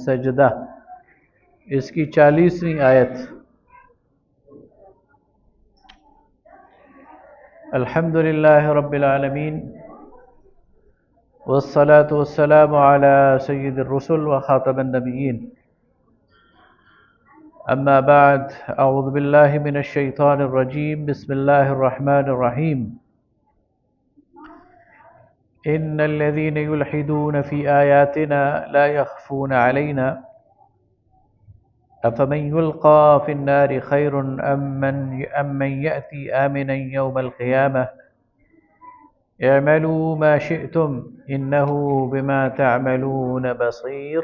سجدہ، اس کی 40ویں آیت۔ الحمدللہ رب العالمین والصلاة والسلام على سید الرسل وخاتم النبیین، اما بعد، اعوذ باللہ من الشیطان الرجیم، بسم اللہ الرحمن الرحیم۔ ان الذين يلحدون في آياتنا لا يخفون علينا افمن يلقى في النار خير ام من يأتي آمنا يوم القيامة اعملوا ما شئتم انه بما تعملون بصير،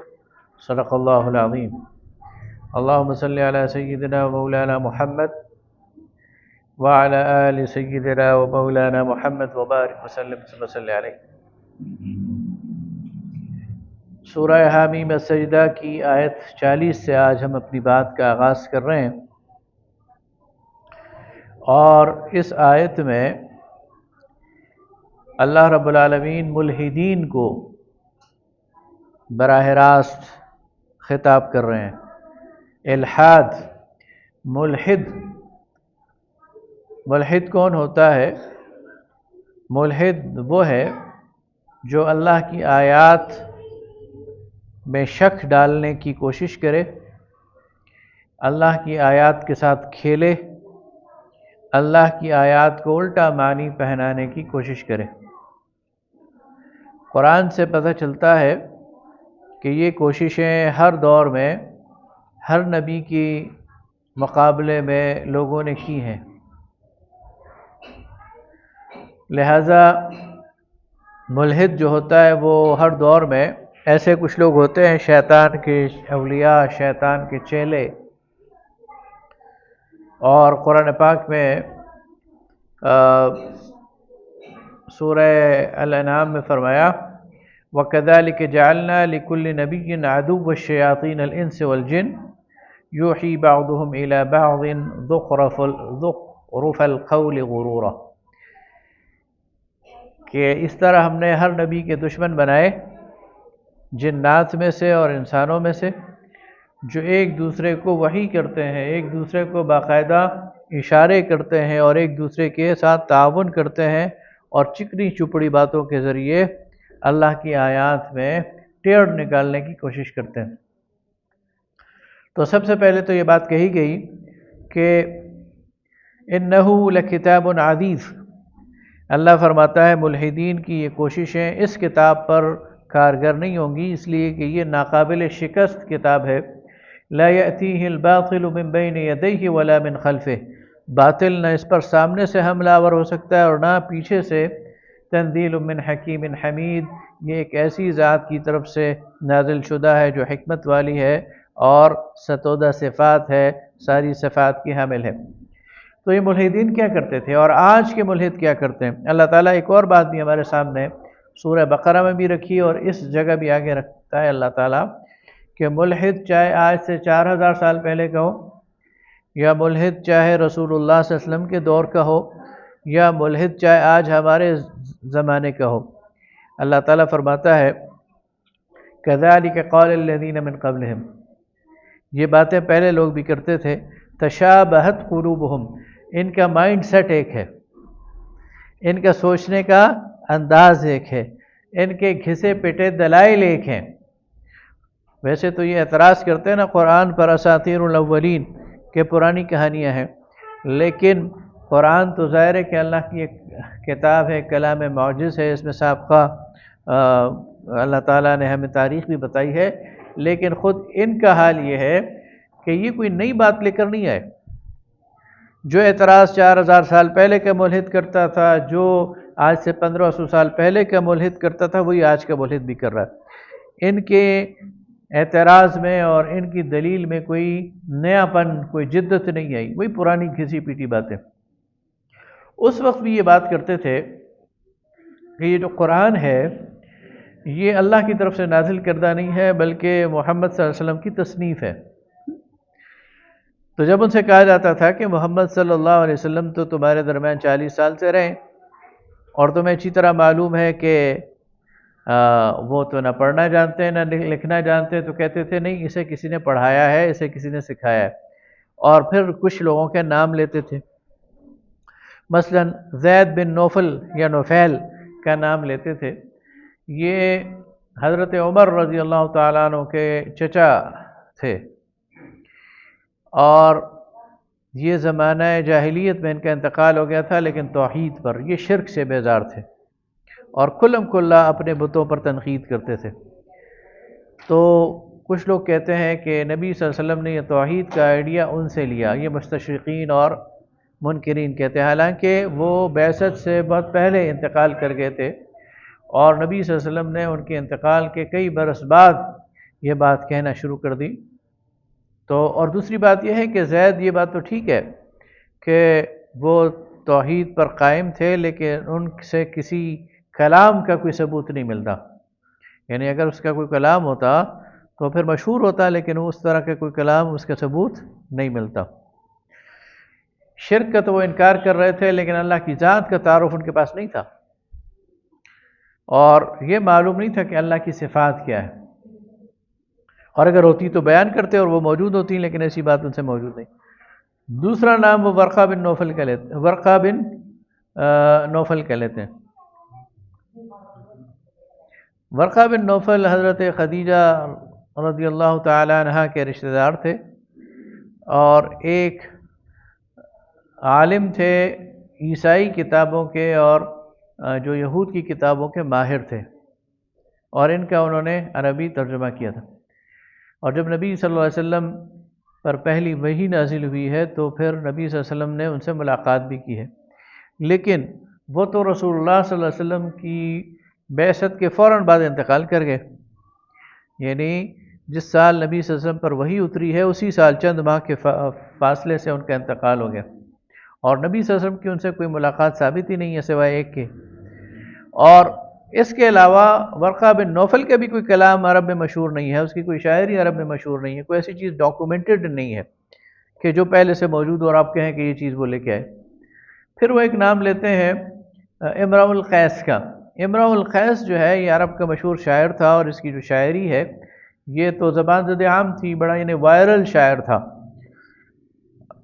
صدق اللہ العظیم۔ اللهم صل على سيدنا ومولانا محمد وعلى آل سيدنا ومولانا محمد وبارك وسلم ثم صل علیہ۔ سورہ حامیم السجدہ کی آیت 40 سے آج ہم اپنی بات کا آغاز کر رہے ہیں، اور اس آیت میں اللہ رب العالمین ملحدین کو براہ راست خطاب کر رہے ہیں۔ الحاد، ملحد کون ہوتا ہے؟ ملحد وہ ہے جو اللہ کی آیات میں شک ڈالنے کی کوشش کرے، اللہ کی آیات کے ساتھ کھیلے، اللہ کی آیات کو الٹا معنی پہنانے کی کوشش کرے۔ قرآن سے پتہ چلتا ہے کہ یہ کوششیں ہر دور میں ہر نبی کی مقابلے میں لوگوں نے کی ہیں، لہذا ملحد جو ہوتا ہے وہ ہر دور میں ایسے کچھ لوگ ہوتے ہیں، شیطان کے اولیاء، شیطان کے چیلے۔ اور قرآن پاک میں سورہ الانعام میں فرمایا وَكَذَلِكَ جَعَلْنَا لِكُلِّ نَبِيٍّ عَدُوًّا الشَّيَاطِينَ الْإِنسِ وَالْجِنِّ يُوحِي بَعْضُهُمْ إِلَى بَعْضٍ زُخْرُفَ الْقَوْلِ غُرُورًا، کہ اس طرح ہم نے ہر نبی کے دشمن بنائے، جنات میں سے اور انسانوں میں سے، جو ایک دوسرے کو وحی کرتے ہیں، ایک دوسرے کو باقاعدہ اشارے کرتے ہیں اور ایک دوسرے کے ساتھ تعاون کرتے ہیں، اور چکنی چپڑی باتوں کے ذریعے اللہ کی آیات میں ٹیڑھ نکالنے کی کوشش کرتے ہیں۔ تو سب سے پہلے تو یہ بات کہی گئی کہ اِنَّهُ لَكِتَابٌ عَزِیزٌ، اللہ فرماتا ہے ملحدین کی یہ کوششیں اس کتاب پر کارگر نہیں ہوں گی، اس لیے کہ یہ ناقابل شکست کتاب ہے۔ لا يأتيه الباطل من بين يديه ولا من خلفه، باطل نہ اس پر سامنے سے حملہ آور ہو سکتا ہے اور نہ پیچھے سے۔ تنزیل من حکیم حمید، یہ ایک ایسی ذات کی طرف سے نازل شدہ ہے جو حکمت والی ہے اور ستودہ صفات ہے، ساری صفات کی حامل ہے۔ تو یہ ملحدین کیا کرتے تھے اور آج کے ملحد کیا کرتے ہیں؟ اللہ تعالیٰ ایک اور بات بھی ہمارے سامنے سورہ بقرہ میں بھی رکھی اور اس جگہ بھی آگے رکھتا ہے اللہ تعالیٰ کہ ملحد چاہے آج سے 4000 سال پہلے کا ہو، یا ملحد چاہے رسول اللہ صلی اللہ علیہ وسلم کے دور کا ہو، یا ملحد چاہے آج ہمارے زمانے کا ہو، اللہ تعالیٰ فرماتا ہے كَذَلِكَ قَالَ الَّذِينَ مِن قَبْلِهِمْ، یہ باتیں پہلے لوگ بھی کرتے تھے۔ تَشَابَهَتْ قُلُوبُهُمْ، ان کا مائنڈ سیٹ ایک ہے، ان کا سوچنے کا انداز ایک ہے، ان کے گھسے پٹے دلائل ایک ہیں۔ ویسے تو یہ اعتراض کرتے ہیں نا قرآن پر اساطیر الاولین کہ پرانی کہانیاں ہیں، لیکن قرآن تو ظاہر ہے کہ اللہ کی ایک کتاب ہے، کلام معجز ہے، اس میں سابقہ اللہ تعالیٰ نے ہمیں تاریخ بھی بتائی ہے، لیکن خود ان کا حال یہ ہے کہ یہ کوئی نئی بات لے کر نہیں آئے۔ جو اعتراض 4000 سال پہلے کا ملحد کرتا تھا، جو آج سے 1500 سال پہلے کا ملحد کرتا تھا، وہی آج کا ملحد بھی کر رہا ہے۔ ان کے اعتراض میں اور ان کی دلیل میں کوئی نیا پن، کوئی جدت نہیں آئی، وہی پرانی گھسی پیٹی باتیں۔ اس وقت بھی یہ بات کرتے تھے کہ یہ جو قرآن ہے یہ اللہ کی طرف سے نازل کردہ نہیں ہے، بلکہ محمد صلی اللہ علیہ وسلم کی تصنیف ہے۔ تو جب ان سے کہا جاتا تھا کہ محمد صلی اللہ علیہ وسلم تو تمہارے درمیان 40 سال سے رہے، اور تمہیں اچھی طرح معلوم ہے کہ وہ تو نہ پڑھنا جانتے نہ لکھنا جانتے، تو کہتے تھے نہیں اسے کسی نے پڑھایا ہے، اسے کسی نے سکھایا ہے، اور پھر کچھ لوگوں کے نام لیتے تھے، مثلا زید بن نوفل یا نوفیل کا نام لیتے تھے۔ یہ حضرت عمر رضی اللہ تعالیٰ عنہ کے چچا تھے، اور یہ زمانہ جاہلیت میں ان کا انتقال ہو گیا تھا، لیکن توحید پر، یہ شرک سے بیزار تھے اور کلم کلا اپنے بتوں پر تنقید کرتے تھے۔ تو کچھ لوگ کہتے ہیں کہ نبی صلی اللہ علیہ وسلم نے یہ توحید کا آئیڈیا ان سے لیا، یہ مستشرقین اور منکرین کہتے ہیں، حالانکہ وہ بعثت سے بہت پہلے انتقال کر گئے تھے، اور نبی صلی اللہ علیہ وسلم نے ان کے انتقال کے کئی برس بعد یہ بات کہنا شروع کر دی۔ تو اور دوسری بات یہ ہے کہ زید، یہ بات تو ٹھیک ہے کہ وہ توحید پر قائم تھے، لیکن ان سے کسی کلام کا کوئی ثبوت نہیں ملتا، یعنی اگر اس کا کوئی کلام ہوتا تو پھر مشہور ہوتا، لیکن اس طرح کا کوئی کلام، اس کا ثبوت نہیں ملتا۔ شرک کا تو وہ انکار کر رہے تھے، لیکن اللہ کی ذات کا تعارف ان کے پاس نہیں تھا، اور یہ معلوم نہیں تھا کہ اللہ کی صفات کیا ہے، اور اگر ہوتی تو بیان کرتے اور وہ موجود ہوتی، لیکن ایسی بات ان سے موجود نہیں۔ دوسرا نام وہ ورقہ بن نوفل کا لیتے، ورقہ بن نوفل کا لیتے ہیں۔ ورقہ بن نوفل حضرت خدیجہ رضی اللہ تعالی عنہ کے رشتہ دار تھے، اور ایک عالم تھے، عیسائی کتابوں کے اور جو یہود کی کتابوں کے ماہر تھے، اور ان کا انہوں نے عربی ترجمہ کیا تھا۔ اور جب نبی صلی اللہ علیہ وسلم پر پہلی وحی نازل ہوئی ہے تو پھر نبی صلی اللہ علیہ وسلم نے ان سے ملاقات بھی کی ہے، لیکن وہ تو رسول اللہ صلی اللہ علیہ وسلم کی بعثت کے فوراً بعد انتقال کر گئے، یعنی جس سال نبی صلی اللہ علیہ وسلم پر وحی اتری ہے اسی سال چند ماہ کے فاصلے سے ان کا انتقال ہو گیا، اور نبی صلی اللہ علیہ وسلم کی ان سے کوئی ملاقات ثابت ہی نہیں ہے سوائے ایک کے۔ اور اس کے علاوہ ورقہ بن نوفل کا بھی کوئی کلام عرب میں مشہور نہیں ہے، اس کی کوئی شاعری عرب میں مشہور نہیں ہے، کوئی ایسی چیز ڈاکومنٹڈ نہیں ہے کہ جو پہلے سے موجود ہو اور آپ کہیں کہ یہ چیز وہ لے کے آئے۔ پھر وہ ایک نام لیتے ہیں امرؤ القیس کا۔ امرؤ القیس جو ہے یہ عرب کا مشہور شاعر تھا، اور اس کی جو شاعری ہے یہ تو زبان زد عام تھی، بڑا یعنی وائرل شاعر تھا،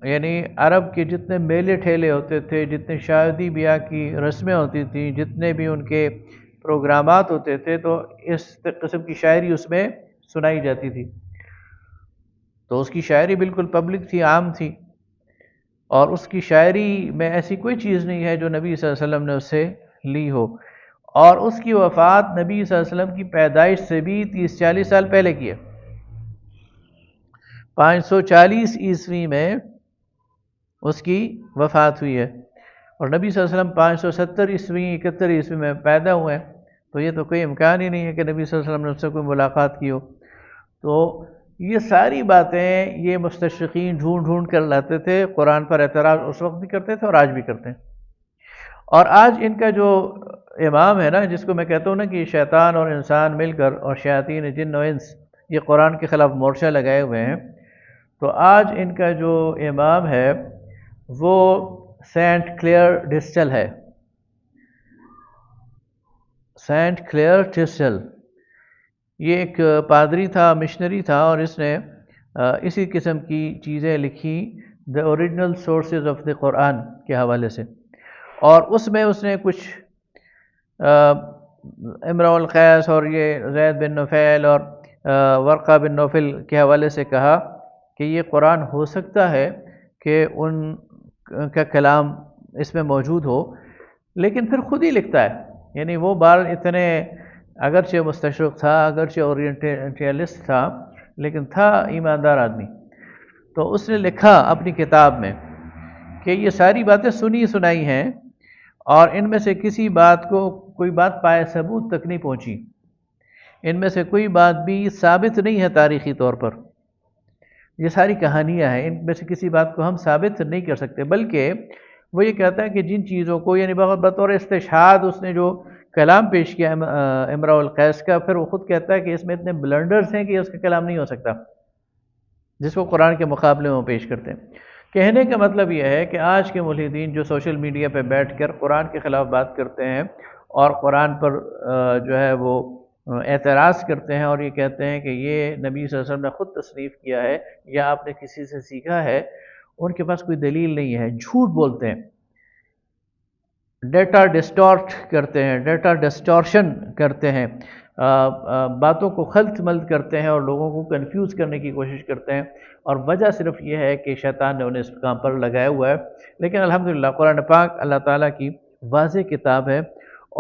یعنی عرب کے جتنے میلے ٹھیلے ہوتے تھے، جتنے شادی بیاہ کی رسمیں ہوتی تھیں، جتنے بھی ان کے پروگرامات ہوتے تھے، تو اس قسم کی شاعری اس میں سنائی جاتی تھی، تو اس کی شاعری بالکل پبلک تھی، عام تھی، اور اس کی شاعری میں ایسی کوئی چیز نہیں ہے جو نبی صلی اللہ علیہ وسلم نے اس سے لی ہو، اور اس کی وفات نبی صلی اللہ علیہ وسلم کی پیدائش سے بھی 30-40 سال پہلے کی ہے۔ 540 عیسوی میں اس کی وفات ہوئی ہے، اور نبی صلی اللہ علیہ وسلم 570 عیسوی 71 عیسوی میں پیدا ہوئے ہیں، تو یہ تو کوئی امکان ہی نہیں ہے کہ نبی صلی اللہ علیہ وسلم نے اس سے کوئی ملاقات کی ہو۔ تو یہ ساری باتیں یہ مستشرقین ڈھونڈ ڈھونڈ کر لاتے تھے، قرآن پر اعتراض اس وقت بھی کرتے تھے اور آج بھی کرتے ہیں۔ اور آج ان کا جو امام ہے نا، جس کو میں کہتا ہوں نا کہ شیطان اور انسان مل کر، اور شیاطین جن و انس، یہ قرآن کے خلاف مورچہ لگائے ہوئے ہیں، تو آج ان کا جو امام ہے وہ سینٹ کلیئر ڈسٹل ہے، سینٹ کلیئر ڈسٹل۔ یہ ایک پادری تھا، مشنری تھا، اور اس نے اسی قسم کی چیزیں لکھی دی اوریجنل سورسز آف دی قرآن کے حوالے سے، اور اس میں اس نے کچھ امرؤ القیس اور یہ زید بن نفیل اور ورقہ بن نوفل کے حوالے سے کہا کہ یہ قرآن ہو سکتا ہے کہ ان کا کلام اس میں موجود ہو، لیکن پھر خود ہی لکھتا ہے، یعنی وہ بال اتنے اگرچہ مستشرق تھا، اگرچہ اورینٹیلسٹ تھا، لیکن تھا ایماندار آدمی، تو اس نے لکھا اپنی کتاب میں کہ یہ ساری باتیں سنی سنائی ہیں، اور ان میں سے کسی بات کو کوئی بات پائے ثبوت تک نہیں پہنچی، ان میں سے کوئی بات بھی ثابت نہیں ہے تاریخی طور پر، یہ ساری کہانیاں ہیں، ان میں سے کسی بات کو ہم ثابت نہیں کر سکتے، بلکہ وہ یہ کہتا ہے کہ جن چیزوں کو، یعنی بطور استشہاد اس نے جو کلام پیش کیا امرؤ القیس کا، پھر وہ خود کہتا ہے کہ اس میں اتنے بلنڈرز ہیں کہ اس کا کلام نہیں ہو سکتا جس کو قرآن کے مقابلے میں وہ پیش کرتے ہیں۔ کہنے کا مطلب یہ ہے کہ آج کے ملحدین جو سوشل میڈیا پہ بیٹھ کر قرآن کے خلاف بات کرتے ہیں اور قرآن پر جو ہے وہ اعتراض کرتے ہیں اور یہ کہتے ہیں کہ یہ نبی صلی اللہ علیہ وسلم نے خود تصنیف کیا ہے یا آپ نے کسی سے سیکھا ہے، ان کے پاس کوئی دلیل نہیں ہے، جھوٹ بولتے ہیں، ڈیٹا ڈسٹارٹ کرتے ہیں، ڈیٹا ڈسٹورشن کرتے ہیں، باتوں کو خلط ملط کرتے ہیں اور لوگوں کو کنفیوز کرنے کی کوشش کرتے ہیں، اور وجہ صرف یہ ہے کہ شیطان نے انہیں اس کام پر لگایا ہوا ہے۔ لیکن الحمدللہ قرآن پاک اللہ تعالیٰ کی واضح کتاب ہے،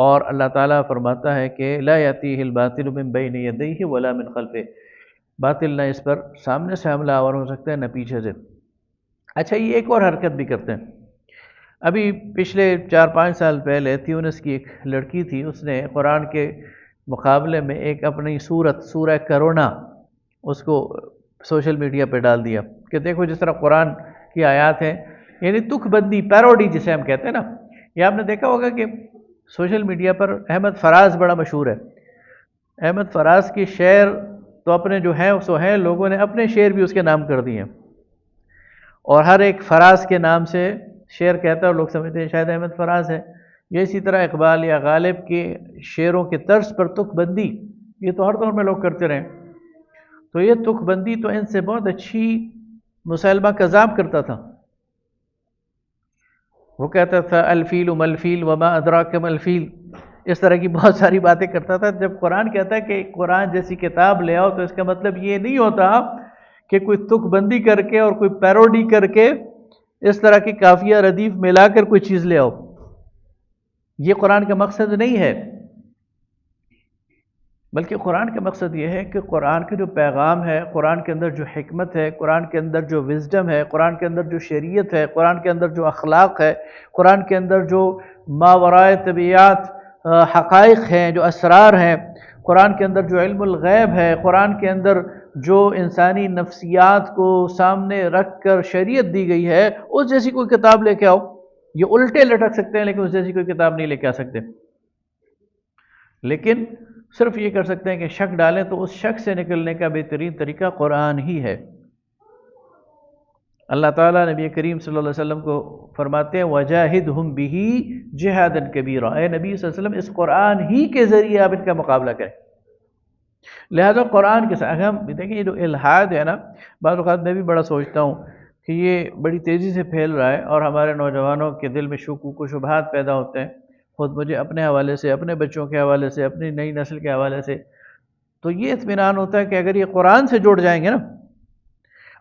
اور اللہ تعالیٰ فرماتا ہے کہ لا یأتیہ الباطل من بین یدیہ ولا من خلفہ، باطل نہ اس پر سامنے سے حملہ آور ہو سکتا ہے نہ پیچھے سے۔ اچھا، یہ ایک اور حرکت بھی کرتے ہیں۔ ابھی پچھلے 4-5 سال پہلے تیونس کی ایک لڑکی تھی، اس نے قرآن کے مقابلے میں ایک اپنی سورہ کرونا اس کو سوشل میڈیا پہ ڈال دیا کہ دیکھو جس طرح قرآن کی آیات ہیں، یعنی تک بندی، پیروڈی جسے ہم کہتے ہیں نا۔ یہ آپ نے دیکھا ہوگا کہ سوشل میڈیا پر احمد فراز بڑا مشہور ہے، احمد فراز کی شعر تو اپنے جو ہیں سو ہیں، لوگوں نے اپنے شعر بھی اس کے نام کر دیے ہیں، اور ہر ایک فراز کے نام سے شعر کہتا ہے اور لوگ سمجھتے ہیں شاید احمد فراز ہے۔ یہ اسی طرح اقبال یا غالب کے شعروں کے طرز پر تک بندی، یہ تو ہر دور میں لوگ کرتے رہے، تو یہ تک بندی تو ان سے بہت اچھی مسلمہ کذاب کرتا تھا۔ وہ کہتا تھا الفیل ملفیل وما ادراک ملفیل، اس طرح کی بہت ساری باتیں کرتا تھا۔ جب قرآن کہتا ہے کہ قرآن جیسی کتاب لے آؤ تو اس کا مطلب یہ نہیں ہوتا کہ کوئی تک بندی کر کے اور کوئی پیروڈی کر کے اس طرح کی قافیہ ردیف ملا کر کوئی چیز لے آؤ، یہ قرآن کا مقصد نہیں ہے۔ بلکہ قرآن کا مقصد یہ ہے کہ قرآن کا جو پیغام ہے، قرآن کے اندر جو حکمت ہے، قرآن کے اندر جو وزڈم ہے، قرآن کے اندر جو شریعت ہے، قرآن کے اندر جو اخلاق ہے، قرآن کے اندر جو ماورائے طبیعات حقائق ہیں، جو اسرار ہیں، قرآن کے اندر جو علم الغیب ہے، قرآن کے اندر جو انسانی نفسیات کو سامنے رکھ کر شریعت دی گئی ہے، اس جیسی کوئی کتاب لے کے آؤ۔ یہ الٹے لٹک سکتے ہیں لیکن اس جیسی کوئی کتاب نہیں لے کے آ سکتے، لیکن صرف یہ کر سکتے ہیں کہ شک ڈالیں، تو اس شک سے نکلنے کا بہترین طریقہ قرآن ہی ہے۔ اللہ تعالیٰ نبی کریم صلی اللہ علیہ وسلم کو فرماتے ہیں وَجَاهِدْهُمْ بِهِ جِهَادًا كَبِيرًا، اے نبی صلی اللہ علیہ وسلم اس قرآن ہی کے ذریعے آپ ان کا مقابلہ کریں۔ لہذا قرآن کے ساتھ ہم دیکھیں، یہ جو الحاد ہے نا، بعض اوقات میں بھی بڑا سوچتا ہوں کہ یہ بڑی تیزی سے پھیل رہا ہے اور ہمارے نوجوانوں کے دل میں شکوک و شبہات پیدا ہوتے ہیں، خود مجھے اپنے حوالے سے، اپنے بچوں کے حوالے سے، اپنی نئی نسل کے حوالے سے، تو یہ اطمینان ہوتا ہے کہ اگر یہ قرآن سے جڑ جائیں گے نا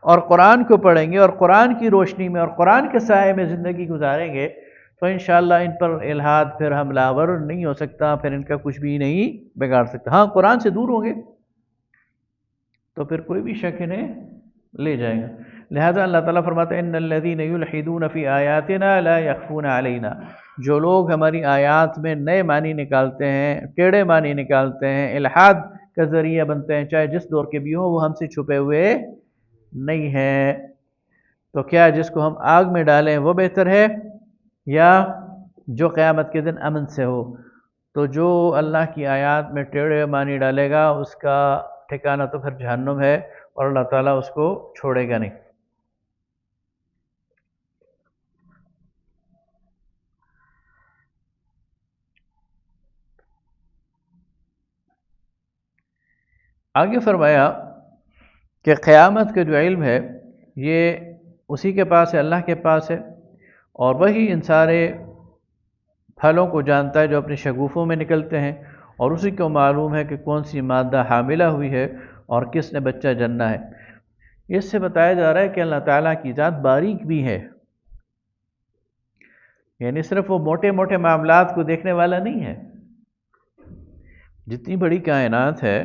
اور قرآن کو پڑھیں گے اور قرآن کی روشنی میں اور قرآن کے سائے میں زندگی گزاریں گے تو انشاءاللہ ان پر الحاد پھر حملہ آور نہیں ہو سکتا، پھر ان کا کچھ بھی نہیں بگاڑ سکتا۔ ہاں قرآن سے دور ہوں گے تو پھر کوئی بھی شک انہیں لے جائے گا۔ لہذا اللہ تعالیٰ فرماتا ہے ان الذین یلحدون فی آیاتنا لا یخفون علینا، جو لوگ ہماری آیات میں نئے معنی نکالتے ہیں، ٹیڑھے معنی نکالتے ہیں، الحاد کا ذریعہ بنتے ہیں، چاہے جس دور کے بھی ہوں، وہ ہم سے چھپے ہوئے نہیں ہیں۔ تو کیا جس کو ہم آگ میں ڈالیں وہ بہتر ہے یا جو قیامت کے دن امن سے ہو؟ تو جو اللہ کی آیات میں ٹیڑھے معنی ڈالے گا اس کا ٹھکانہ تو پھر جہنم ہے، اور اللہ تعالیٰ اس کو چھوڑے گا نہیں۔ آگے فرمایا کہ قیامت کا جو علم ہے یہ اسی کے پاس ہے، اللہ کے پاس ہے، اور وہی ان سارے پھلوں کو جانتا ہے جو اپنے شگوفوں میں نکلتے ہیں، اور اسی کو معلوم ہے کہ کون سی مادہ حاملہ ہوئی ہے اور کس نے بچہ جننا ہے۔ اس سے بتایا جا رہا ہے کہ اللہ تعالیٰ کی ذات باریک بھی ہے، یعنی صرف وہ موٹے موٹے معاملات کو دیکھنے والا نہیں ہے۔ جتنی بڑی کائنات ہے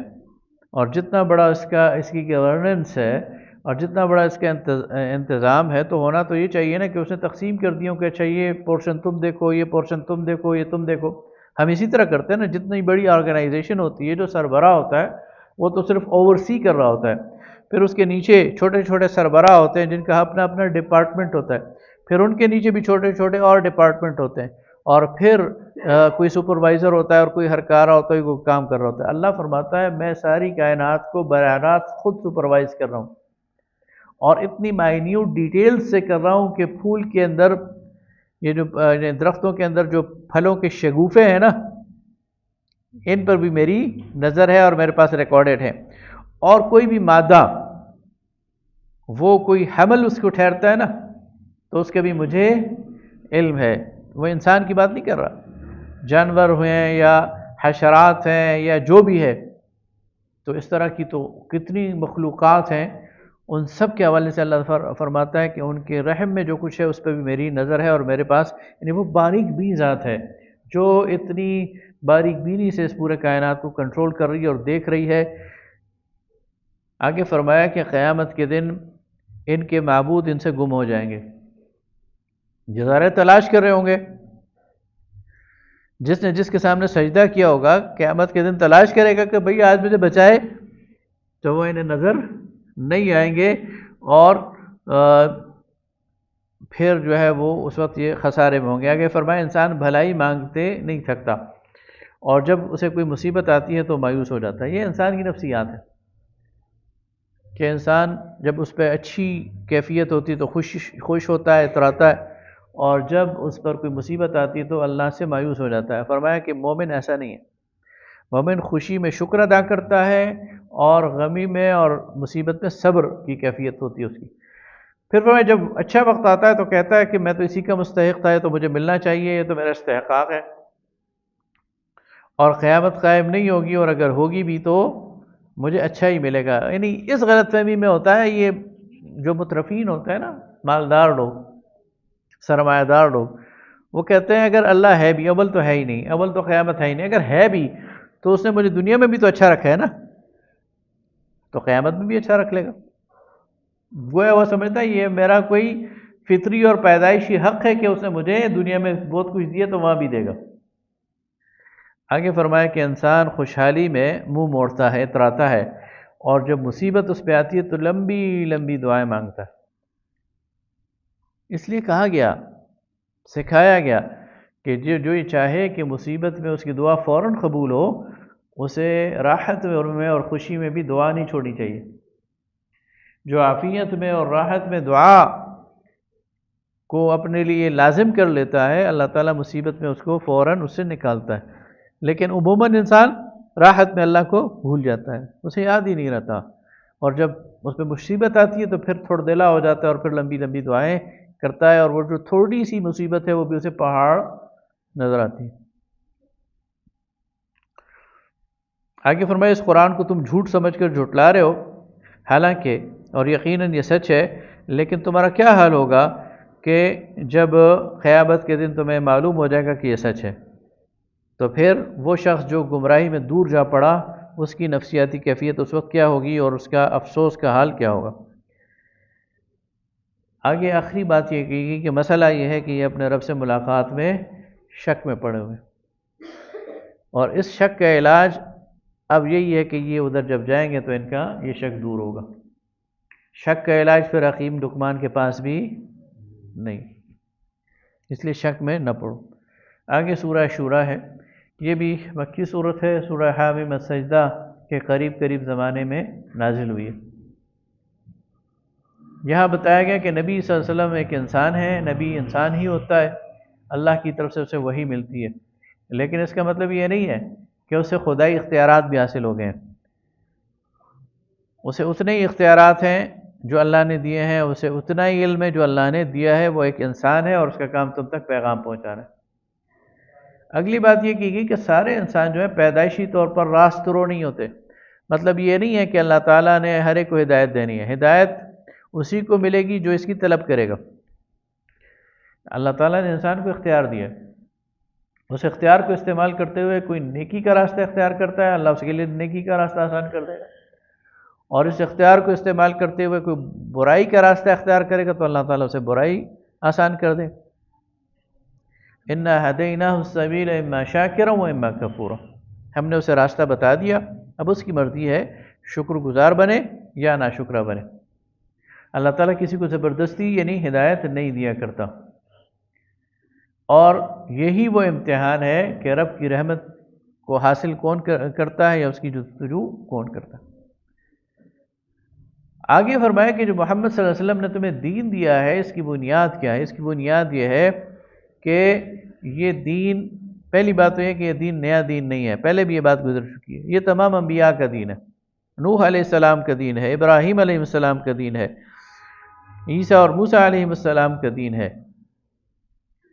اور جتنا بڑا اس کی گورننس ہے اور جتنا بڑا اس کا انتظام ہے، تو ہونا تو یہ چاہیے نا کہ اس نے تقسیم کر دیا کہ اچھا یہ پورشن تم دیکھو، یہ پورشن تم دیکھو، یہ تم دیکھو۔ ہم اسی طرح کرتے ہیں نا، جتنی بڑی آرگنائزیشن ہوتی ہے، جو سربراہ ہوتا ہے وہ تو صرف اوورسی کر رہا ہوتا ہے، پھر اس کے نیچے چھوٹے چھوٹے سربراہ ہوتے ہیں جن کا اپنا اپنا ڈپارٹمنٹ ہوتا ہے، پھر ان کے نیچے بھی چھوٹے چھوٹے اور ڈپارٹمنٹ ہوتے ہیں، اور پھر کوئی سپروائزر ہوتا ہے اور کوئی ہرکارہ ہوتا ہے، کوئی کام کر رہا ہوتا ہے۔ اللہ فرماتا ہے میں ساری کائنات کو براہ راست خود سپروائز کر رہا ہوں، اور اتنی مائنیوٹ ڈیٹیل سے کر رہا ہوں کہ پھول کے اندر، یہ جو درختوں کے اندر جو پھلوں کے شگوفے ہیں نا، ان پر بھی میری نظر ہے اور میرے پاس ریکارڈڈ ہے۔ اور کوئی بھی مادہ وہ کوئی حمل اس کو ٹھہرتا ہے نا تو اس کا بھی مجھے علم ہے۔ وہ انسان کی بات نہیں کر رہا، جانور ہیں یا حشرات ہیں یا جو بھی ہے، تو اس طرح کی تو کتنی مخلوقات ہیں، ان سب کے حوالے سے اللہ فرماتا ہے کہ ان کے رحم میں جو کچھ ہے اس پہ بھی میری نظر ہے اور میرے پاس، یعنی وہ باریک بین ذات ہے جو اتنی باریک بینی سے اس پورے کائنات کو کنٹرول کر رہی ہے اور دیکھ رہی ہے۔ آگے فرمایا کہ قیامت کے دن ان کے معبود ان سے گم ہو جائیں گے، جزارے تلاش کر رہے ہوں گے۔ جس نے جس کے سامنے سجدہ کیا ہوگا قیامت کے دن تلاش کرے گا کہ بھئی آج مجھے بچائے، تو وہ انہیں نظر نہیں آئیں گے، اور پھر جو ہے وہ اس وقت یہ خسارے میں ہوں گے۔ آگے فرمایا انسان بھلائی مانگتے نہیں تھکتا، اور جب اسے کوئی مصیبت آتی ہے تو مایوس ہو جاتا ہے۔ یہ انسان کی نفسیات ہے کہ انسان جب اس پہ اچھی کیفیت ہوتی ہے تو خوش ہوتا ہے، اتراتا ہے، اور جب اس پر کوئی مصیبت آتی ہے تو اللہ سے مایوس ہو جاتا ہے۔ فرمایا کہ مومن ایسا نہیں ہے، مومن خوشی میں شکر ادا کرتا ہے اور غمی میں اور مصیبت میں صبر کی کیفیت ہوتی ہے اس کی۔ پھر فرمایا جب اچھا وقت آتا ہے تو کہتا ہے کہ میں تو اسی کا مستحق تھا، یہ تو مجھے ملنا چاہیے، یہ تو میرا استحقاق ہے، اور قیامت قائم نہیں ہوگی، اور اگر ہوگی بھی تو مجھے اچھا ہی ملے گا۔ یعنی اس غلط فہمی میں ہوتا ہے یہ جو مترفین ہوتے ہیں نا، مالدار لوگ، سرمایہ دار لوگ، وہ کہتے ہیں اگر اللہ ہے بھی، اول تو ہے ہی نہیں، اول تو قیامت ہے ہی نہیں، اگر ہے بھی تو اس نے مجھے دنیا میں بھی تو اچھا رکھا ہے نا، تو قیامت میں بھی اچھا رکھ لے گا۔ وہ سمجھتا ہے یہ میرا کوئی فطری اور پیدائشی حق ہے کہ اس نے مجھے دنیا میں بہت کچھ دیا تو وہاں بھی دے گا۔ آگے فرمایا کہ انسان خوشحالی میں منہ موڑتا ہے، اتراتا ہے، اور جب مصیبت اس پہ آتی ہے تو لمبی لمبی دعائیں مانگتا ہے۔ اس لیے کہا گیا، سکھایا گیا کہ جو یہ چاہے کہ مصیبت میں اس کی دعا فوراً قبول ہو، اسے راحت میں اور خوشی میں بھی دعا نہیں چھوڑنی چاہیے۔ جو عافیت میں اور راحت میں دعا کو اپنے لیے لازم کر لیتا ہے، اللہ تعالیٰ مصیبت میں اس کو فوراً اس سے نکالتا ہے، لیکن عموماً انسان راحت میں اللہ کو بھول جاتا ہے، اسے یاد ہی نہیں رہتا، اور جب اس پہ مصیبت آتی ہے تو پھر تھوڑا دلا ہو جاتا ہے اور پھر لمبی لمبی دعائیں کرتا ہے، اور وہ جو تھوڑی سی مصیبت ہے وہ بھی اسے پہاڑ نظر آتی ہے۔ آگے فرمایا اس قرآن کو تم جھوٹ سمجھ کر جھٹلا رہے ہو، حالانکہ اور یقیناً یہ سچ ہے، لیکن تمہارا کیا حال ہوگا کہ جب قیامت کے دن تمہیں معلوم ہو جائے گا کہ یہ سچ ہے، تو پھر وہ شخص جو گمراہی میں دور جا پڑا، اس کی نفسیاتی کیفیت اس وقت کیا ہوگی اور اس کا افسوس کا حال کیا ہوگا۔ آگے آخری بات یہ کہی گئی کہ مسئلہ یہ ہے کہ یہ اپنے رب سے ملاقات میں شک میں پڑے ہوئے، اور اس شک کا علاج اب یہی ہے کہ یہ ادھر جب جائیں گے تو ان کا یہ شک دور ہوگا۔ شک کا علاج پھر حکیم لقمان کے پاس بھی نہیں، اس لیے شک میں نہ پڑو۔ آگے سورہ شورا ہے، یہ بھی مکی صورت ہے، سورہ حامیم السجدہ کے قریب زمانے میں نازل ہوئی ہے۔ یہاں بتایا گیا کہ نبی صلی اللہ علیہ وسلم ایک انسان ہے، نبی انسان ہی ہوتا ہے، اللہ کی طرف سے اسے وحی ملتی ہے، لیکن اس کا مطلب یہ نہیں ہے کہ اسے خدائی اختیارات بھی حاصل ہو گئے ہیں۔ اسے اتنے ہی اختیارات ہیں جو اللہ نے دیے ہیں، اسے اتنا ہی علم ہے جو اللہ نے دیا ہے، وہ ایک انسان ہے اور اس کا کام تم تک پیغام پہنچانا ہے۔ اگلی بات یہ کی گئی کہ سارے انسان جو ہیں پیدائشی طور پر راست رو نہیں ہوتے، مطلب یہ نہیں ہے کہ اللہ تعالیٰ نے ہر ایک کو ہدایت دینی ہے، ہدایت اسی کو ملے گی جو اس کی طلب کرے گا۔ اللہ تعالیٰ نے انسان کو اختیار دیا، اس اختیار کو استعمال کرتے ہوئے کوئی نیکی کا راستہ اختیار کرتا ہے، اللہ اس کے لیے نیکی کا راستہ آسان کر دے گا، اور اس اختیار کو استعمال کرتے ہوئے کوئی برائی کا راستہ اختیار کرے گا تو اللہ تعالیٰ اسے برائی آسان کر دے۔ اِنَّا هَدَيْنَاهُ السَّبِيلَ إِمَّا شَاكِرًا وَإِمَّا كَفُورًا، ہم نے اسے راستہ بتا دیا، اب اس کی مرضی ہے شکر گزار بنے یا ناشکرہ بنے۔ اللہ تعالیٰ کسی کو زبردستی یعنی ہدایت نہیں دیا کرتا، اور یہی وہ امتحان ہے کہ رب کی رحمت کو حاصل کون کرتا ہے یا اس کی جستجو کون کرتا ہے۔ آگے فرمایا کہ جو محمد صلی اللہ علیہ وسلم نے تمہیں دین دیا ہے، اس کی بنیاد کیا ہے؟ اس کی بنیاد یہ ہے کہ یہ دین پہلی بات تو یہ کہ یہ دین نیا دین نہیں ہے، پہلے بھی یہ بات گزر چکی ہے، یہ تمام انبیاء کا دین ہے، نوح علیہ السلام کا دین ہے، ابراہیم علیہ السلام کا دین ہے، عیسیٰ اور موسیٰ علیہ السلام کا دین ہے۔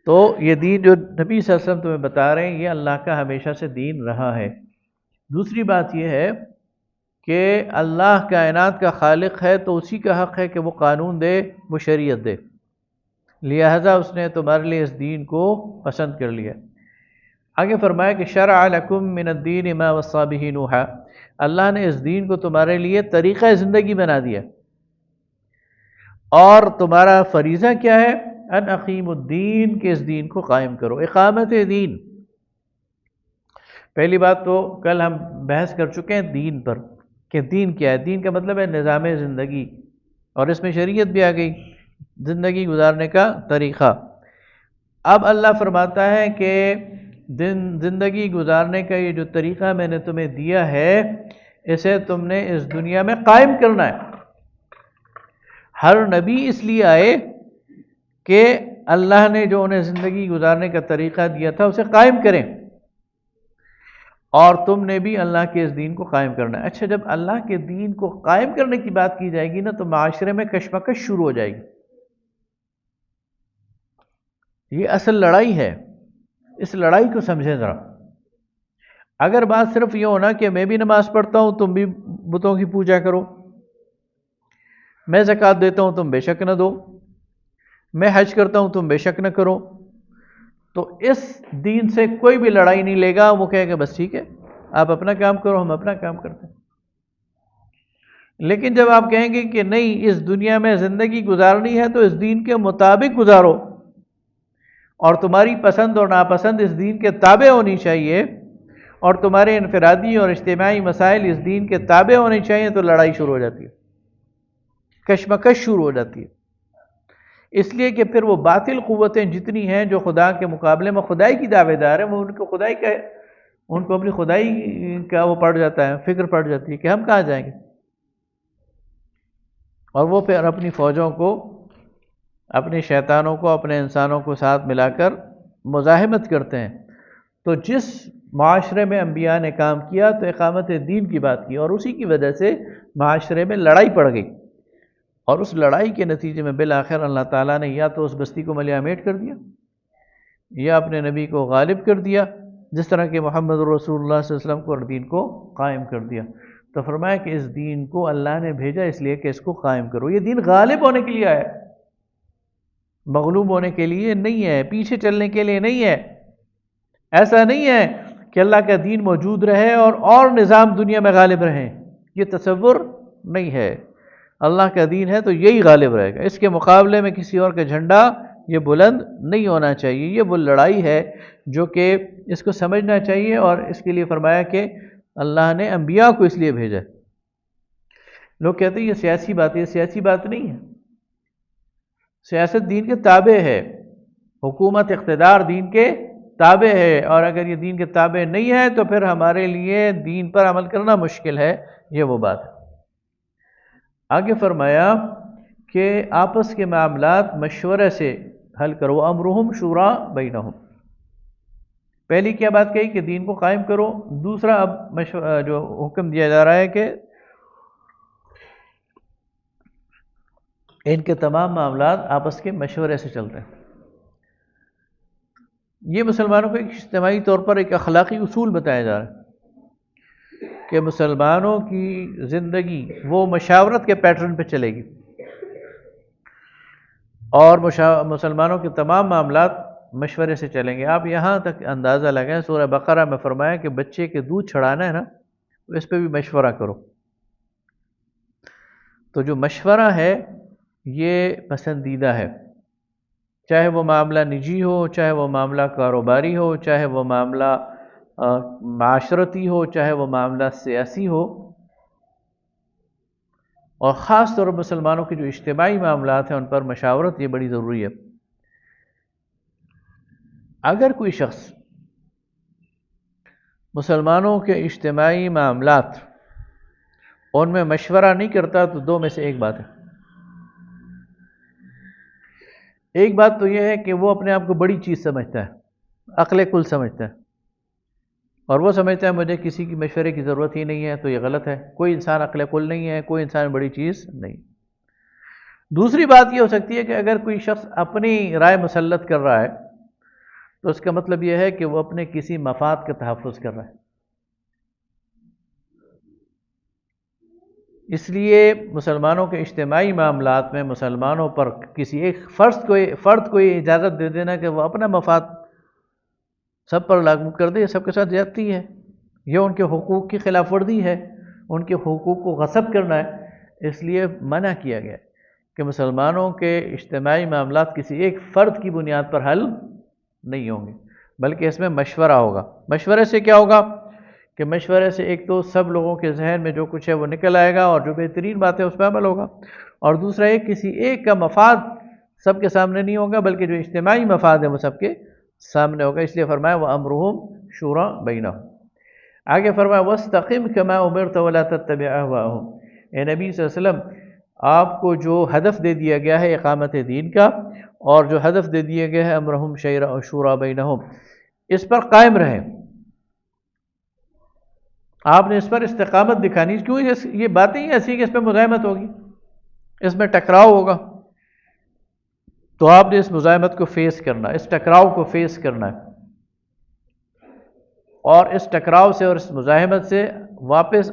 تو یہ دین جو نبی صلی اللہ علیہ وسلم تمہیں بتا رہے ہیں یہ اللہ کا ہمیشہ سے دین رہا ہے۔ دوسری بات یہ ہے کہ اللہ کائنات کا خالق ہے تو اسی کا حق ہے کہ وہ قانون دے، وہ شریعت دے، لہذا اس نے تمہارے لیے اس دین کو پسند کر لیا۔ آگے فرمایا کہ شرع لکم من الدین ما وصی بہ نوحا، اللہ نے اس دین کو تمہارے لیے طریقہ زندگی بنا دیا، اور تمہارا فریضہ کیا ہے؟ ان اقیم الدین، کہ اس دین کو قائم کرو، اقامت دین۔ پہلی بات تو کل ہم بحث کر چکے ہیں دین پر، کہ دین کیا ہے۔ دین کا مطلب ہے نظام زندگی، اور اس میں شریعت بھی آ گئی، زندگی گزارنے کا طریقہ۔ اب اللہ فرماتا ہے کہ زندگی گزارنے کا یہ جو طریقہ میں نے تمہیں دیا ہے اسے تم نے اس دنیا میں قائم کرنا ہے۔ ہر نبی اس لیے آئے کہ اللہ نے جو انہیں زندگی گزارنے کا طریقہ دیا تھا اسے قائم کریں، اور تم نے بھی اللہ کے اس دین کو قائم کرنا ہے۔ اچھا، جب اللہ کے دین کو قائم کرنے کی بات کی جائے گی نا تو معاشرے میں کشمکش شروع ہو جائے گی۔ یہ اصل لڑائی ہے، اس لڑائی کو سمجھیں ذرا۔ اگر بات صرف یہ ہونا کہ میں بھی نماز پڑھتا ہوں تم بھی بتوں کی پوجا کرو، میں زکوٰۃ دیتا ہوں تم بے شک نہ دو، میں حج کرتا ہوں تم بے شک نہ کرو، تو اس دین سے کوئی بھی لڑائی نہیں لے گا، وہ کہے گا بس ٹھیک ہے آپ اپنا کام کرو ہم اپنا کام کرتے ہیں۔ لیکن جب آپ کہیں گے کہ نہیں اس دنیا میں زندگی گزارنی ہے تو اس دین کے مطابق گزارو، اور تمہاری پسند اور ناپسند اس دین کے تابع ہونی چاہیے، اور تمہارے انفرادی اور اجتماعی مسائل اس دین کے تابع ہونے چاہیے، تو لڑائی شروع ہو جاتی ہے، کشمکش شروع ہو جاتی ہے۔ اس لیے کہ پھر وہ باطل قوتیں جتنی ہیں جو خدا کے مقابلے میں خدائی کی دعوے دار ہیں، وہ ان کو اپنی خدائی کا وہ پڑ جاتا ہے، فکر پڑ جاتی ہے کہ ہم کہاں جائیں گے، اور وہ پھر اپنی فوجوں کو، اپنے شیطانوں کو، اپنے انسانوں کو ساتھ ملا کر مزاحمت کرتے ہیں۔ تو جس معاشرے میں انبیاء نے کام کیا تو اقامت دین کی بات کی، اور اسی کی وجہ سے معاشرے میں لڑائی پڑ گئی، اور اس لڑائی کے نتیجے میں بالآخر اللہ تعالیٰ نے یا تو اس بستی کو ملیہ میٹ کر دیا، یا اپنے نبی کو غالب کر دیا، جس طرح کہ محمد رسول اللہ صلی اللہ علیہ وسلم کو، اور دین کو قائم کر دیا۔ تو فرمایا کہ اس دین کو اللہ نے بھیجا اس لیے کہ اس کو قائم کرو۔ یہ دین غالب ہونے کے لیے آیا، مغلوب ہونے کے لیے نہیں ہے، پیچھے چلنے کے لیے نہیں ہے۔ ایسا نہیں ہے کہ اللہ کا دین موجود رہے اور نظام دنیا میں غالب رہیں، یہ تصور نہیں ہے۔ اللہ کا دین ہے تو یہی غالب رہے گا، اس کے مقابلے میں کسی اور کا جھنڈا یہ بلند نہیں ہونا چاہیے۔ یہ وہ لڑائی ہے جو کہ اس کو سمجھنا چاہیے، اور اس کے لیے فرمایا کہ اللہ نے انبیاء کو اس لیے بھیجا۔ لوگ کہتے ہیں یہ سیاسی بات ہے، یہ سیاسی بات نہیں ہے، سیاست دین کے تابع ہے، حکومت اقتدار دین کے تابع ہے، اور اگر یہ دین کے تابع نہیں ہے تو پھر ہمارے لیے دین پر عمل کرنا مشکل ہے، یہ وہ بات ہے۔ آگے فرمایا کہ آپس کے معاملات مشورے سے حل کرو، امرہم شورا بینہم۔ پہلی کیا بات کہی کہ دین کو قائم کرو، دوسرا اب جو حکم دیا جا رہا ہے کہ ان کے تمام معاملات آپس کے مشورے سے چلتے ہیں۔ یہ مسلمانوں کو ایک اجتماعی طور پر ایک اخلاقی اصول بتایا جا رہا ہے کہ مسلمانوں کی زندگی وہ مشاورت کے پیٹرن پہ چلے گی، اور مسلمانوں کے تمام معاملات مشورے سے چلیں گے۔ آپ یہاں تک اندازہ لگائیں، سورہ بقرہ میں فرمایا کہ بچے کے دودھ چھڑانا ہے نا، تو اس پہ بھی مشورہ کرو۔ تو جو مشورہ ہے یہ پسندیدہ ہے، چاہے وہ معاملہ نجی ہو، چاہے وہ معاملہ کاروباری ہو، چاہے وہ معاملہ معاشرتی ہو، چاہے وہ معاملہ سیاسی ہو، اور خاص طور پر مسلمانوں کے جو اجتماعی معاملات ہیں ان پر مشاورت یہ بڑی ضروری ہے۔ اگر کوئی شخص مسلمانوں کے اجتماعی معاملات ان میں مشورہ نہیں کرتا تو دو میں سے ایک بات ہے۔ ایک بات تو یہ ہے کہ وہ اپنے آپ کو بڑی چیز سمجھتا ہے، عقل کل سمجھتا ہے، اور وہ سمجھتا ہے مجھے کسی کی مشورے کی ضرورت ہی نہیں ہے، تو یہ غلط ہے۔ کوئی انسان عقل کل نہیں ہے، کوئی انسان بڑی چیز نہیں۔ دوسری بات یہ ہو سکتی ہے کہ اگر کوئی شخص اپنی رائے مسلط کر رہا ہے تو اس کا مطلب یہ ہے کہ وہ اپنے کسی مفاد کا تحفظ کر رہا ہے۔ اس لیے مسلمانوں کے اجتماعی معاملات میں مسلمانوں پر کسی ایک فرد کو یہ اجازت دے دینا کہ وہ اپنا مفاد سب پر لاگو کر دے، یہ سب کے ساتھ زیادتی ہے، یہ ان کے حقوق کی خلاف ورزی ہے، ان کے حقوق کو غصب کرنا ہے۔ اس لیے منع کیا گیا کہ مسلمانوں کے اجتماعی معاملات کسی ایک فرد کی بنیاد پر حل نہیں ہوں گے، بلکہ اس میں مشورہ ہوگا۔ مشورے سے کیا ہوگا کہ مشورے سے ایک تو سب لوگوں کے ذہن میں جو کچھ ہے وہ نکل آئے گا اور جو بہترین بات ہے اس پہ عمل ہوگا، اور دوسرا ایک کسی ایک کا مفاد سب کے سامنے نہیں ہوگا بلکہ جو اجتماعی مفاد ہے وہ سب کے سامنے ہوگا۔ اس لیے فرمایا وَأَمْرُهُمْ شُورَىٰ بَيْنَهُمْ۔ آگے فرمایا وَاسْتَقِمْ كَمَا أُمِرْتَ وَلَا تَتَّبِعْ أَهْوَاءَهُمْ۔ اے نبی صلی اللہ علیہ وسلم، آپ کو جو ہدف دے دیا گیا ہے اقامت دین کا، اور جو ہدف دے دیا گیا ہے أَمْرُهُمْ شُورَىٰ بَيْنَهُمْ، اس پر قائم رہیں۔ آپ نے اس پر استقامت دکھانی، کیوں یہ باتیں ہی ایسی کہ اس پہ مزاحمت ہوگی، اس میں ٹکراؤ ہوگا، تو آپ نے اس مزاحمت کو فیس کرنا، اس ٹکراؤ کو فیس کرنا ہے، اور اس ٹکراؤ سے اور اس مزاحمت سے واپس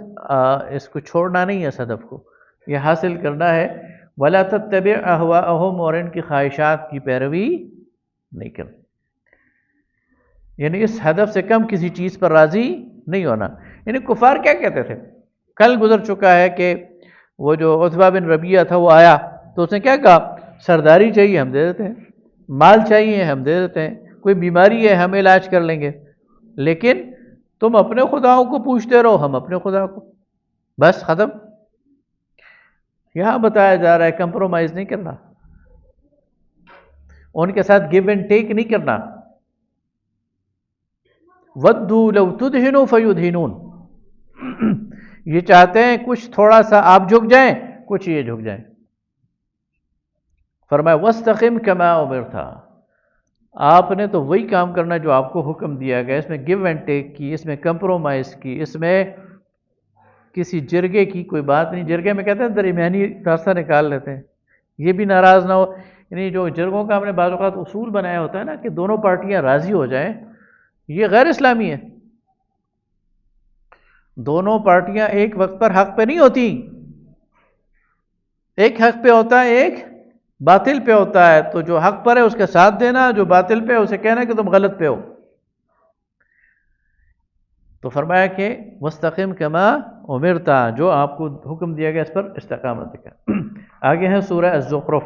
اس کو چھوڑنا نہیں ہے، اس ہدف کو یہ حاصل کرنا ہے۔ وَلَا تَتَّبِعْ أَهْوَاءَهُمْ، اور ان کی خواہشات کی پیروی نہیں کرنا، یعنی اس ہدف سے کم کسی چیز پر راضی نہیں ہونا۔ یعنی کفار کیا کہتے تھے؟ کل گزر چکا ہے کہ وہ جو عتبہ بن ربیعہ تھا وہ آیا تو اس نے کیا کہا؟ سرداری چاہیے ہم دے دیتے ہیں، مال چاہیے ہم دے دیتے ہیں، کوئی بیماری ہے ہم علاج کر لیں گے، لیکن تم اپنے خداؤں کو پوچھتے رہو، ہم اپنے خدا کو، بس ختم۔ یہاں بتایا جا رہا ہے کمپرومائز نہیں کرنا، ان کے ساتھ گیو اینڈ ٹیک نہیں کرنا۔ وَدُّوا لَوْ تُدْهِنُوا فَيُدْهِنُونَ، یہ چاہتے ہیں کچھ تھوڑا سا آپ جھک جائیں، کچھ یہ جھک جائیں۔ فرمایا وَاسْتَقِمْ كَمَا أُمِرْتَ، آپ نے تو وہی کام کرنا جو آپ کو حکم دیا گیا، اس میں گیو اینڈ ٹیک کی، اس میں کمپرومائز کی، اس میں کسی جرگے کی کوئی بات نہیں۔ جرگے میں کہتے ہیں درمیانی راستہ نکال لیتے ہیں، یہ بھی ناراض نہ ہو، یعنی جو جرگوں کا ہم نے بعض اوقات اصول بنایا ہوتا ہے نا کہ دونوں پارٹیاں راضی ہو جائیں، یہ غیر اسلامی ہے۔ دونوں پارٹیاں ایک وقت پر حق پہ نہیں ہوتی، ایک حق پہ ہوتا ہے، ایک باطل پہ ہوتا ہے، تو جو حق پر ہے اس کا ساتھ دینا، جو باطل پہ ہے اسے کہنا کہ تم غلط پہ ہو۔ تو فرمایا کہ مستقیم کما امرتا، جو آپ کو حکم دیا گیا اس پر استقامت کا۔ آگے ہے سورہ الزخرف،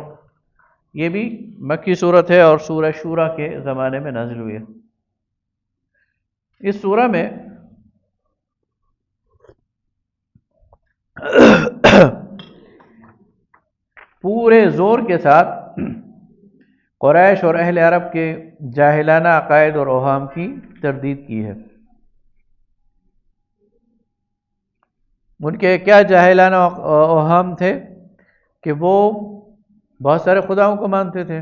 یہ بھی مکی صورت ہے اور سورہ شورا کے زمانے میں نازل ہوئی ہے۔ اس سورہ میں پورے زور کے ساتھ قریش اور اہل عرب کے جاہلانہ عقائد اور اوہام کی تردید کی ہے۔ ان کے کیا جاہلانہ اوہام تھے کہ وہ بہت سارے خداؤں کو مانتے تھے۔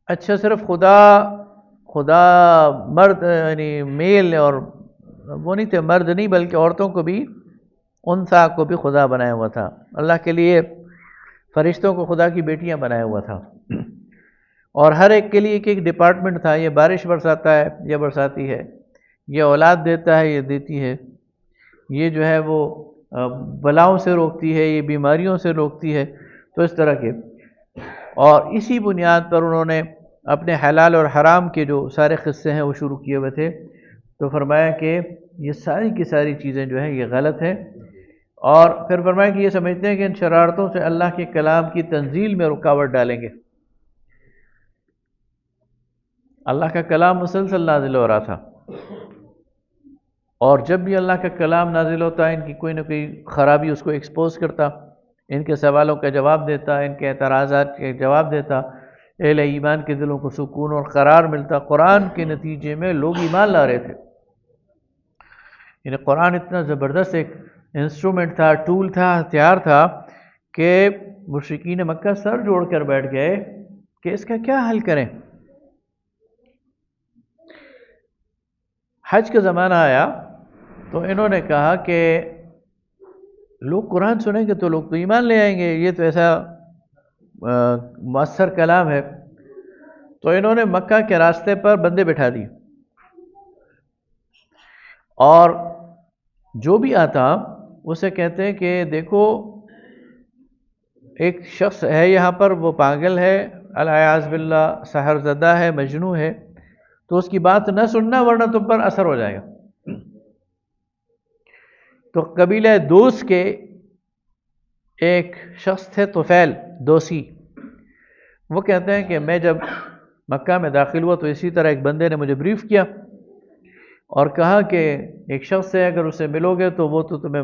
اچھا، صرف خدا مرد یعنی میل اور وہ نہیں تھے، مرد نہیں بلکہ عورتوں کو بھی، انثیٰ کو بھی خدا بنایا ہوا تھا۔ اللہ کے لیے فرشتوں کو خدا کی بیٹیاں بنایا ہوا تھا، اور ہر ایک کے لیے ایک ڈپارٹمنٹ تھا، یہ بارش برساتا ہے، یہ برساتی ہے، یہ اولاد دیتا ہے، یہ دیتی ہے، یہ جو ہے وہ بلاؤں سے روکتی ہے، یہ بیماریوں سے روکتی ہے، تو اس طرح کے۔ اور اسی بنیاد پر انہوں نے اپنے حلال اور حرام کے جو سارے قصے ہیں وہ شروع کیے ہوئے تھے۔ تو فرمایا کہ یہ ساری کی ساری چیزیں جو ہیں یہ غلط ہیں، اور پھر فرمایا کہ یہ سمجھتے ہیں کہ ان شرارتوں سے اللہ کے کلام کی تنزیل میں رکاوٹ ڈالیں گے۔ اللہ کا کلام مسلسل نازل ہو رہا تھا، اور جب بھی اللہ کا کلام نازل ہوتا ان کی کوئی نہ کوئی خرابی اس کو ایکسپوز کرتا، ان کے سوالوں کا جواب دیتا، ان کے اعتراضات کے جواب دیتا، اہل ایمان کے دلوں کو سکون اور قرار ملتا۔ قرآن کے نتیجے میں لوگ ایمان لا رہے تھے، یعنی قرآن اتنا زبردست ایک انسٹرومنٹ تھا، ٹول تھا، ہتھیار تھا کہ مشرکین مکہ سر جوڑ کر بیٹھ گئے کہ اس کا کیا حل کریں۔ حج کا زمانہ آیا تو انہوں نے کہا کہ لوگ قرآن سنیں گے تو لوگ تو ایمان لے آئیں گے، یہ تو ایسا مؤثر کلام ہے۔ تو انہوں نے مکہ کے راستے پر بندے بٹھا دیے، اور جو بھی آتا اسے کہتے ہیں کہ دیکھو ایک شخص ہے یہاں پر، وہ پاگل ہے، العیاذ باللہ سحر زدہ ہے، مجنوں ہے، تو اس کی بات نہ سننا ورنہ تم پر اثر ہو جائے گا۔ تو قبیلہ دوس کے ایک شخص تھے طفیل دوسی، وہ کہتے ہیں کہ میں جب مکہ میں داخل ہوا تو اسی طرح ایک بندے نے مجھے بریف کیا اور کہا کہ ایک شخص ہے، اگر اسے ملو گے تو وہ تو تمہیں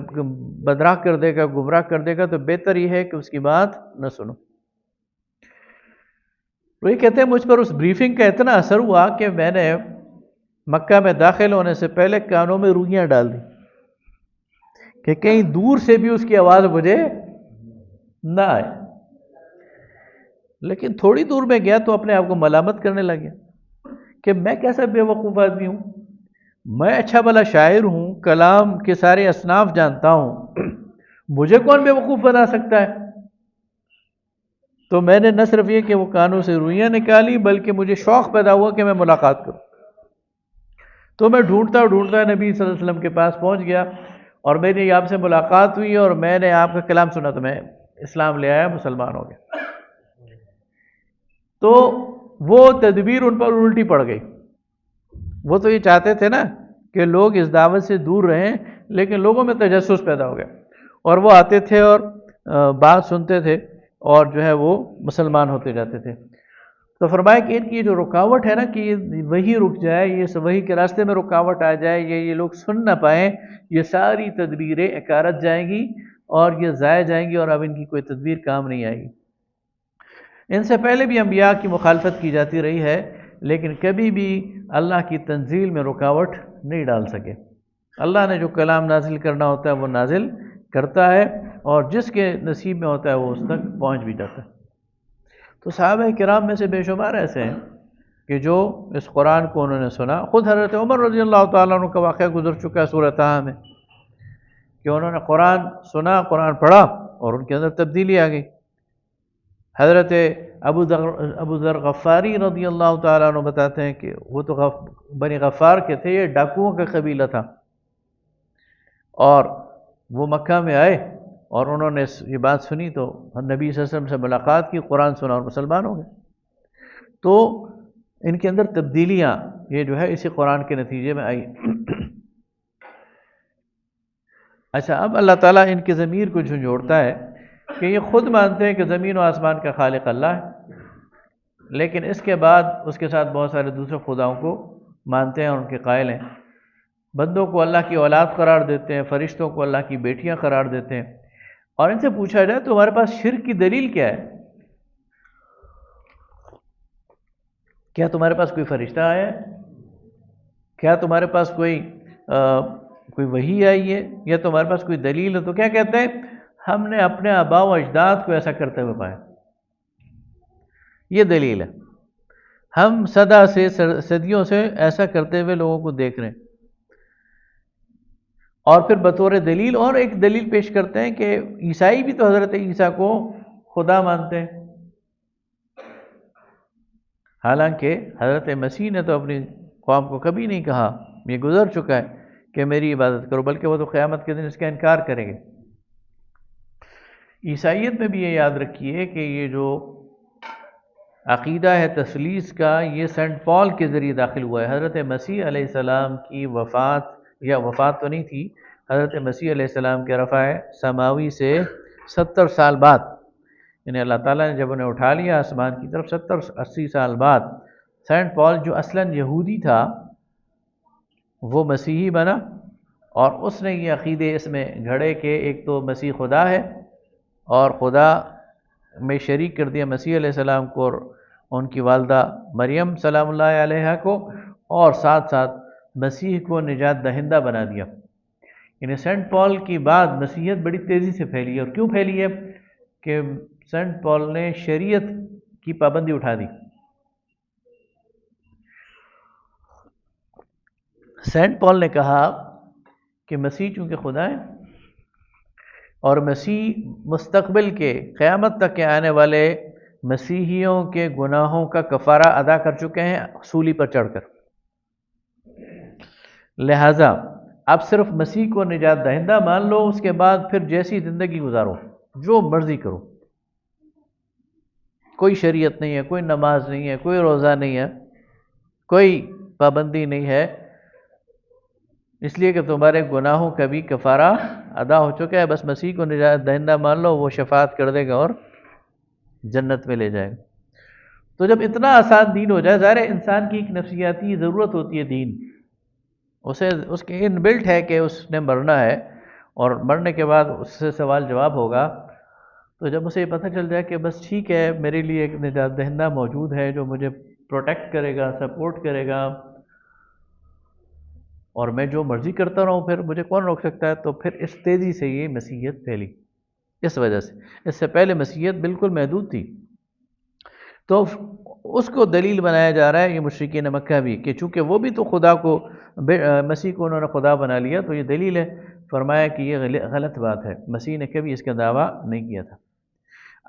بدراہ کر دے گا، گمراہ کر دے گا، تو بہتر یہ ہے کہ اس کی بات نہ سنو۔ تو یہ کہتے ہیں مجھ پر اس بریفنگ کا اتنا اثر ہوا کہ میں نے مکہ میں داخل ہونے سے پہلے کانوں میں روئیاں ڈال دی کہ کہیں دور سے بھی اس کی آواز مجھے نہ آئے۔ لیکن تھوڑی دور میں گیا تو اپنے آپ کو ملامت کرنے لگ گیا کہ میں کیسا بے وقوف آدمی ہوں، میں اچھا بھلا شاعر ہوں، کلام کے سارے اصناف جانتا ہوں، مجھے کون بے وقوف بنا سکتا ہے؟ تو میں نے نہ صرف یہ کہ وہ کانوں سے روئیاں نکالی، بلکہ مجھے شوق پیدا ہوا کہ میں ملاقات کروں۔ تو میں ڈھونڈتا نبی صلی اللہ علیہ وسلم کے پاس پہنچ گیا، اور میری آپ سے ملاقات ہوئی اور میں نے آپ کا کلام سنا تو میں اسلام لے آیا، مسلمان ہو گیا۔ تو وہ تدبیر ان پر الٹی پڑ گئی۔ وہ تو یہ چاہتے تھے نا کہ لوگ اس دعوت سے دور رہیں، لیکن لوگوں میں تجسس پیدا ہو گیا، اور وہ آتے تھے اور بات سنتے تھے اور جو ہے وہ مسلمان ہوتے جاتے تھے۔ تو فرمایا کہ ان کی جو رکاوٹ ہے نا کہ یہ وہی رک جائے، یہ وہی کے راستے میں رکاوٹ آ جائے، یہ لوگ سن نہ پائیں، یہ ساری تدبیریں اکارت جائیں گی اور یہ ضائع جائیں گی، اور اب ان کی کوئی تدبیر کام نہیں آئے گی۔ ان سے پہلے بھی انبیاء کی مخالفت کی جاتی رہی ہے، لیکن کبھی بھی اللہ کی تنزیل میں رکاوٹ نہیں ڈال سکے۔ اللہ نے جو کلام نازل کرنا ہوتا ہے وہ نازل کرتا ہے، اور جس کے نصیب میں ہوتا ہے وہ اس تک پہنچ بھی جاتا ہے۔ تو صحابہ کرام میں سے بے شمار ایسے ہیں کہ جو اس قرآن کو انہوں نے سنا۔ خود حضرت عمر رضی اللہ تعالیٰ عنہ کا واقعہ گزر چکا ہے سورہ طٰہٰ میں، کہ انہوں نے قرآن سنا، قرآن پڑھا اور ان کے اندر تبدیلی آ گئی۔ حضرت ابو ذر غفاری رضی اللہ تعالیٰ عنہ بتاتے ہیں کہ وہ تو بنی غفار کے تھے، یہ ڈاکوؤں کا قبیلہ تھا، اور وہ مکہ میں آئے اور انہوں نے یہ بات سنی تو نبی صلی اللہ علیہ وسلم سے ملاقات کی، قرآن سنا اور مسلمان ہو گئے۔ تو ان کے اندر تبدیلیاں یہ جو ہے اسی قرآن کے نتیجے میں آئی۔ اچھا، اب اللہ تعالیٰ ان کی ضمیر کو جھنجھوڑتا ہے کہ یہ خود مانتے ہیں کہ زمین و آسمان کا خالق اللہ ہے، لیکن اس کے بعد اس کے ساتھ بہت سارے دوسرے خداؤں کو مانتے ہیں اور ان کے قائل ہیں۔ بندوں کو اللہ کی اولاد قرار دیتے ہیں، فرشتوں کو اللہ کی بیٹیاں قرار دیتے ہیں، اور ان سے پوچھا جائے تو ہمارے پاس شرک کی دلیل کیا ہے؟ کیا تمہارے پاس کوئی فرشتہ آیا ہے؟ کیا تمہارے پاس کوئی وحی آئی ہے، یا تمہارے پاس کوئی دلیل ہے؟ تو کیا کہتے ہیں؟ ہم نے اپنے آباء و اجداد کو ایسا کرتے ہوئے پایا، یہ دلیل ہے۔ ہم صدیوں سے ایسا کرتے ہوئے لوگوں کو دیکھ رہے ہیں، اور پھر بطور دلیل اور ایک دلیل پیش کرتے ہیں کہ عیسائی بھی تو حضرت عیسیٰ کو خدا مانتے ہیں، حالانکہ حضرت مسیح نے تو اپنی قوم کو کبھی نہیں کہا، یہ گزر چکا ہے کہ میری عبادت کرو، بلکہ وہ تو قیامت کے دن اس کا انکار کریں گے۔ عیسائیت میں بھی یہ یاد رکھیے کہ یہ جو عقیدہ ہے تثلیث کا، یہ سینٹ پال کے ذریعے داخل ہوا ہے۔ حضرت مسیح علیہ السلام کی وفات تو نہیں تھی، حضرت مسیح علیہ السلام کے رفع سماوی سے 70 سال بعد، یعنی اللہ تعالیٰ نے جب انہیں اٹھا لیا آسمان کی طرف 70-80 سال بعد، سینٹ پال جو اصلاً یہودی تھا وہ مسیحی بنا، اور اس نے یہ عقیدے اس میں گھڑے کہ ایک تو مسیح خدا ہے، اور خدا میں شریک کر دیا مسیح علیہ السلام کو اور ان کی والدہ مریم سلام اللہ علیہا کو، اور ساتھ ساتھ مسیح کو نجات دہندہ بنا دیا۔ یعنی سینٹ پال کی بعد مسیحیت بڑی تیزی سے پھیلی ہے، اور کیوں پھیلی ہے کہ سینٹ پال نے شریعت کی پابندی اٹھا دی۔ سینٹ پال نے کہا کہ مسیح چونکہ خدا ہے اور مسیح مستقبل کے قیامت تک کے آنے والے مسیحیوں کے گناہوں کا کفارہ ادا کر چکے ہیں صولی پر چڑھ کر، لہٰذا اب صرف مسیح کو نجات دہندہ مان لو، اس کے بعد پھر جیسی زندگی گزارو، جو مرضی کرو، کوئی شریعت نہیں ہے، کوئی نماز نہیں ہے، کوئی روزہ نہیں ہے، کوئی پابندی نہیں ہے، اس لیے کہ تمہارے گناہوں کا بھی کفارہ ادا ہو چکا ہے، بس مسیح کو نجات دہندہ مان لو، وہ شفاعت کر دے گا اور جنت میں لے جائے گا۔ تو جب اتنا آسان دین ہو جائے، ظاہر ہے انسان کی ایک نفسیاتی ضرورت ہوتی ہے دین، اس کے ان بلٹ ہے کہ اس نے مرنا ہے اور مرنے کے بعد اس سے سوال جواب ہوگا، تو جب اسے یہ پتہ چل جائے کہ بس ٹھیک ہے میرے لیے ایک نجات دہندہ موجود ہے جو مجھے پروٹیکٹ کرے گا، سپورٹ کرے گا، اور میں جو مرضی کرتا رہوں پھر مجھے کون روک سکتا ہے، تو پھر اس تیزی سے یہ مسیحیت پھیلی، اس وجہ سے۔ اس سے پہلے مسیحیت بالکل محدود تھی، تو اس کو دلیل بنایا جا رہا ہے یہ مشرکین مکہ بھی، کہ چونکہ وہ بھی تو خدا کو، مسیح کو انہوں نے خدا بنا لیا، تو یہ دلیل ہے۔ فرمایا کہ یہ غلط بات ہے، مسیح نے کبھی اس کا دعویٰ نہیں کیا تھا۔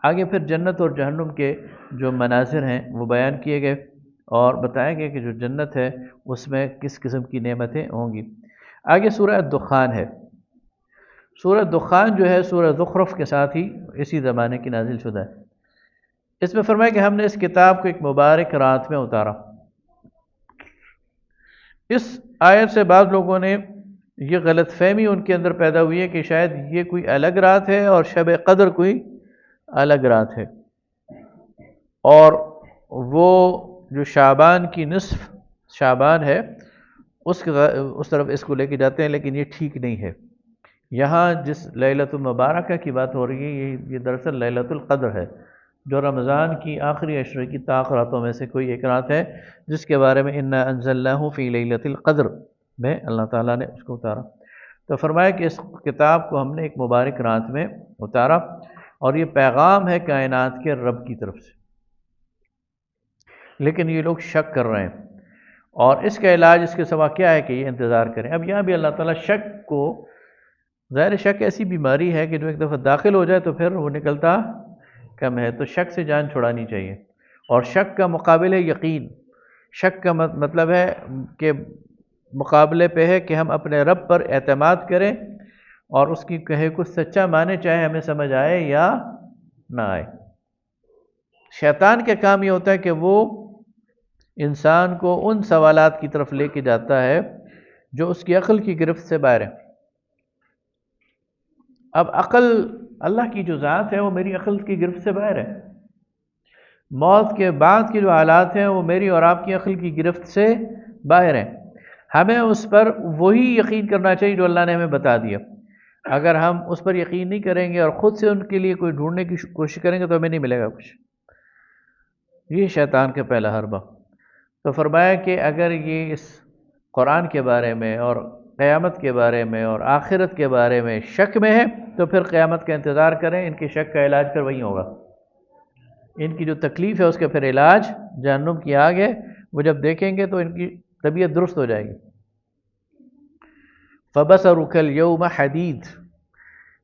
آگے پھر جنت اور جہنم کے جو مناظر ہیں وہ بیان کیے گئے اور بتایا گیا کہ جو جنت ہے اس میں کس قسم کی نعمتیں ہوں گی۔ آگے سورہ دخان ہے۔ سورہ دخان جو ہے سورہ زخرف کے ساتھ ہی اسی زمانے کی نازل شدہ ہے۔ اس میں فرمایا کہ ہم نے اس کتاب کو ایک مبارک رات میں اتارا۔ اس آیت سے بعض لوگوں نے یہ غلط فہمی ان کے اندر پیدا ہوئی ہے کہ شاید یہ کوئی الگ رات ہے اور شب قدر کوئی الگ رات ہے، اور وہ جو شعبان کی نصف شعبان ہے اس طرف اس کو لے کے جاتے ہیں، لیکن یہ ٹھیک نہیں ہے۔ یہاں جس لیلۃ المبارکہ کی بات ہو رہی ہے یہ دراصل لیلۃ القدر ہے، جو رمضان کی آخری عشرے کی طاق راتوں میں سے کوئی ایک رات ہے، جس کے بارے میں انا انزلناہ فی لیلۃ القدر میں اللہ تعالیٰ نے اس کو اتارا۔ تو فرمایا کہ اس کتاب کو ہم نے ایک مبارک رات میں اتارا، اور یہ پیغام ہے کائنات کے رب کی طرف سے، لیکن یہ لوگ شک کر رہے ہیں، اور اس کا علاج اس کے سوا کیا ہے کہ یہ انتظار کریں۔ اب یہاں بھی اللہ تعالیٰ شک کو، ظاہر شک ایسی بیماری ہے کہ جو ایک دفعہ داخل ہو جائے تو پھر وہ نکلتا کم ہے، تو شک سے جان چھڑانی چاہیے، اور شک کا مقابل ہے یقین۔ شک کا مطلب ہے کہ مقابلے پہ ہے کہ ہم اپنے رب پر اعتماد کریں اور اس کی کہے کو سچا مانے، چاہے ہمیں سمجھ آئے یا نہ آئے۔ شیطان کا کام یہ ہوتا ہے کہ وہ انسان کو ان سوالات کی طرف لے کے جاتا ہے جو اس کی عقل کی گرفت سے باہر ہے۔ اب عقل، اللہ کی جو ذات ہے وہ میری عقل کی گرفت سے باہر ہے، موت کے بعد کے جو حالات ہیں وہ میری اور آپ کی عقل کی گرفت سے باہر ہیں۔ ہمیں اس پر وہی یقین کرنا چاہیے جو اللہ نے ہمیں بتا دیا۔ اگر ہم اس پر یقین نہیں کریں گے اور خود سے ان کے لیے کوئی ڈھونڈنے کی کوشش کریں گے تو ہمیں نہیں ملے گا کچھ۔ یہ شیطان کا پہلا حربہ۔ تو فرمایا کہ اگر یہ اس قرآن کے بارے میں اور قیامت کے بارے میں اور آخرت کے بارے میں شک میں ہے تو پھر قیامت کا انتظار کریں، ان کے شک کا علاج پھر وہی ہوگا۔ ان کی جو تکلیف ہے اس کا پھر علاج جہنم کی آگ ہے، وہ جب دیکھیں گے تو ان کی طبیعت درست ہو جائے گی۔ فَبَصَرُكَ الْيَوْمَ حَدِيدٌ،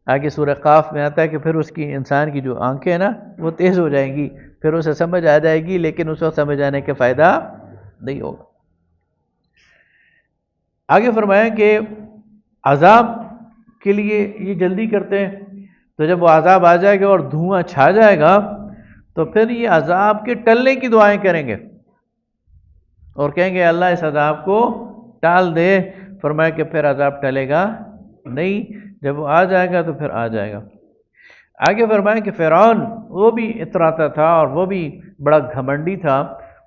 آگے سورہ قاف میں آتا ہے کہ پھر اس کی انسان کی جو آنکھیں نا وہ تیز ہو جائیں گی، پھر اسے سمجھ آ جائے گی، لیکن اس وقت سمجھ آنے کا فائدہ نہیں ہوگا۔ آگے فرمایا کہ عذاب کے لیے یہ جلدی کرتے ہیں، تو جب وہ عذاب آ جائے گا اور دھواں چھا جائے گا تو پھر یہ عذاب کے ٹلنے کی دعائیں کریں گے اور کہیں گے اللہ اس عذاب کو ٹال دے۔ فرمایا کہ پھر عذاب ٹلے گا نہیں، جب وہ آ جائے گا تو پھر آ جائے گا۔ آگے فرمایا کہ فرعون وہ بھی اتراتا تھا اور وہ بھی بڑا گھمنڈی تھا،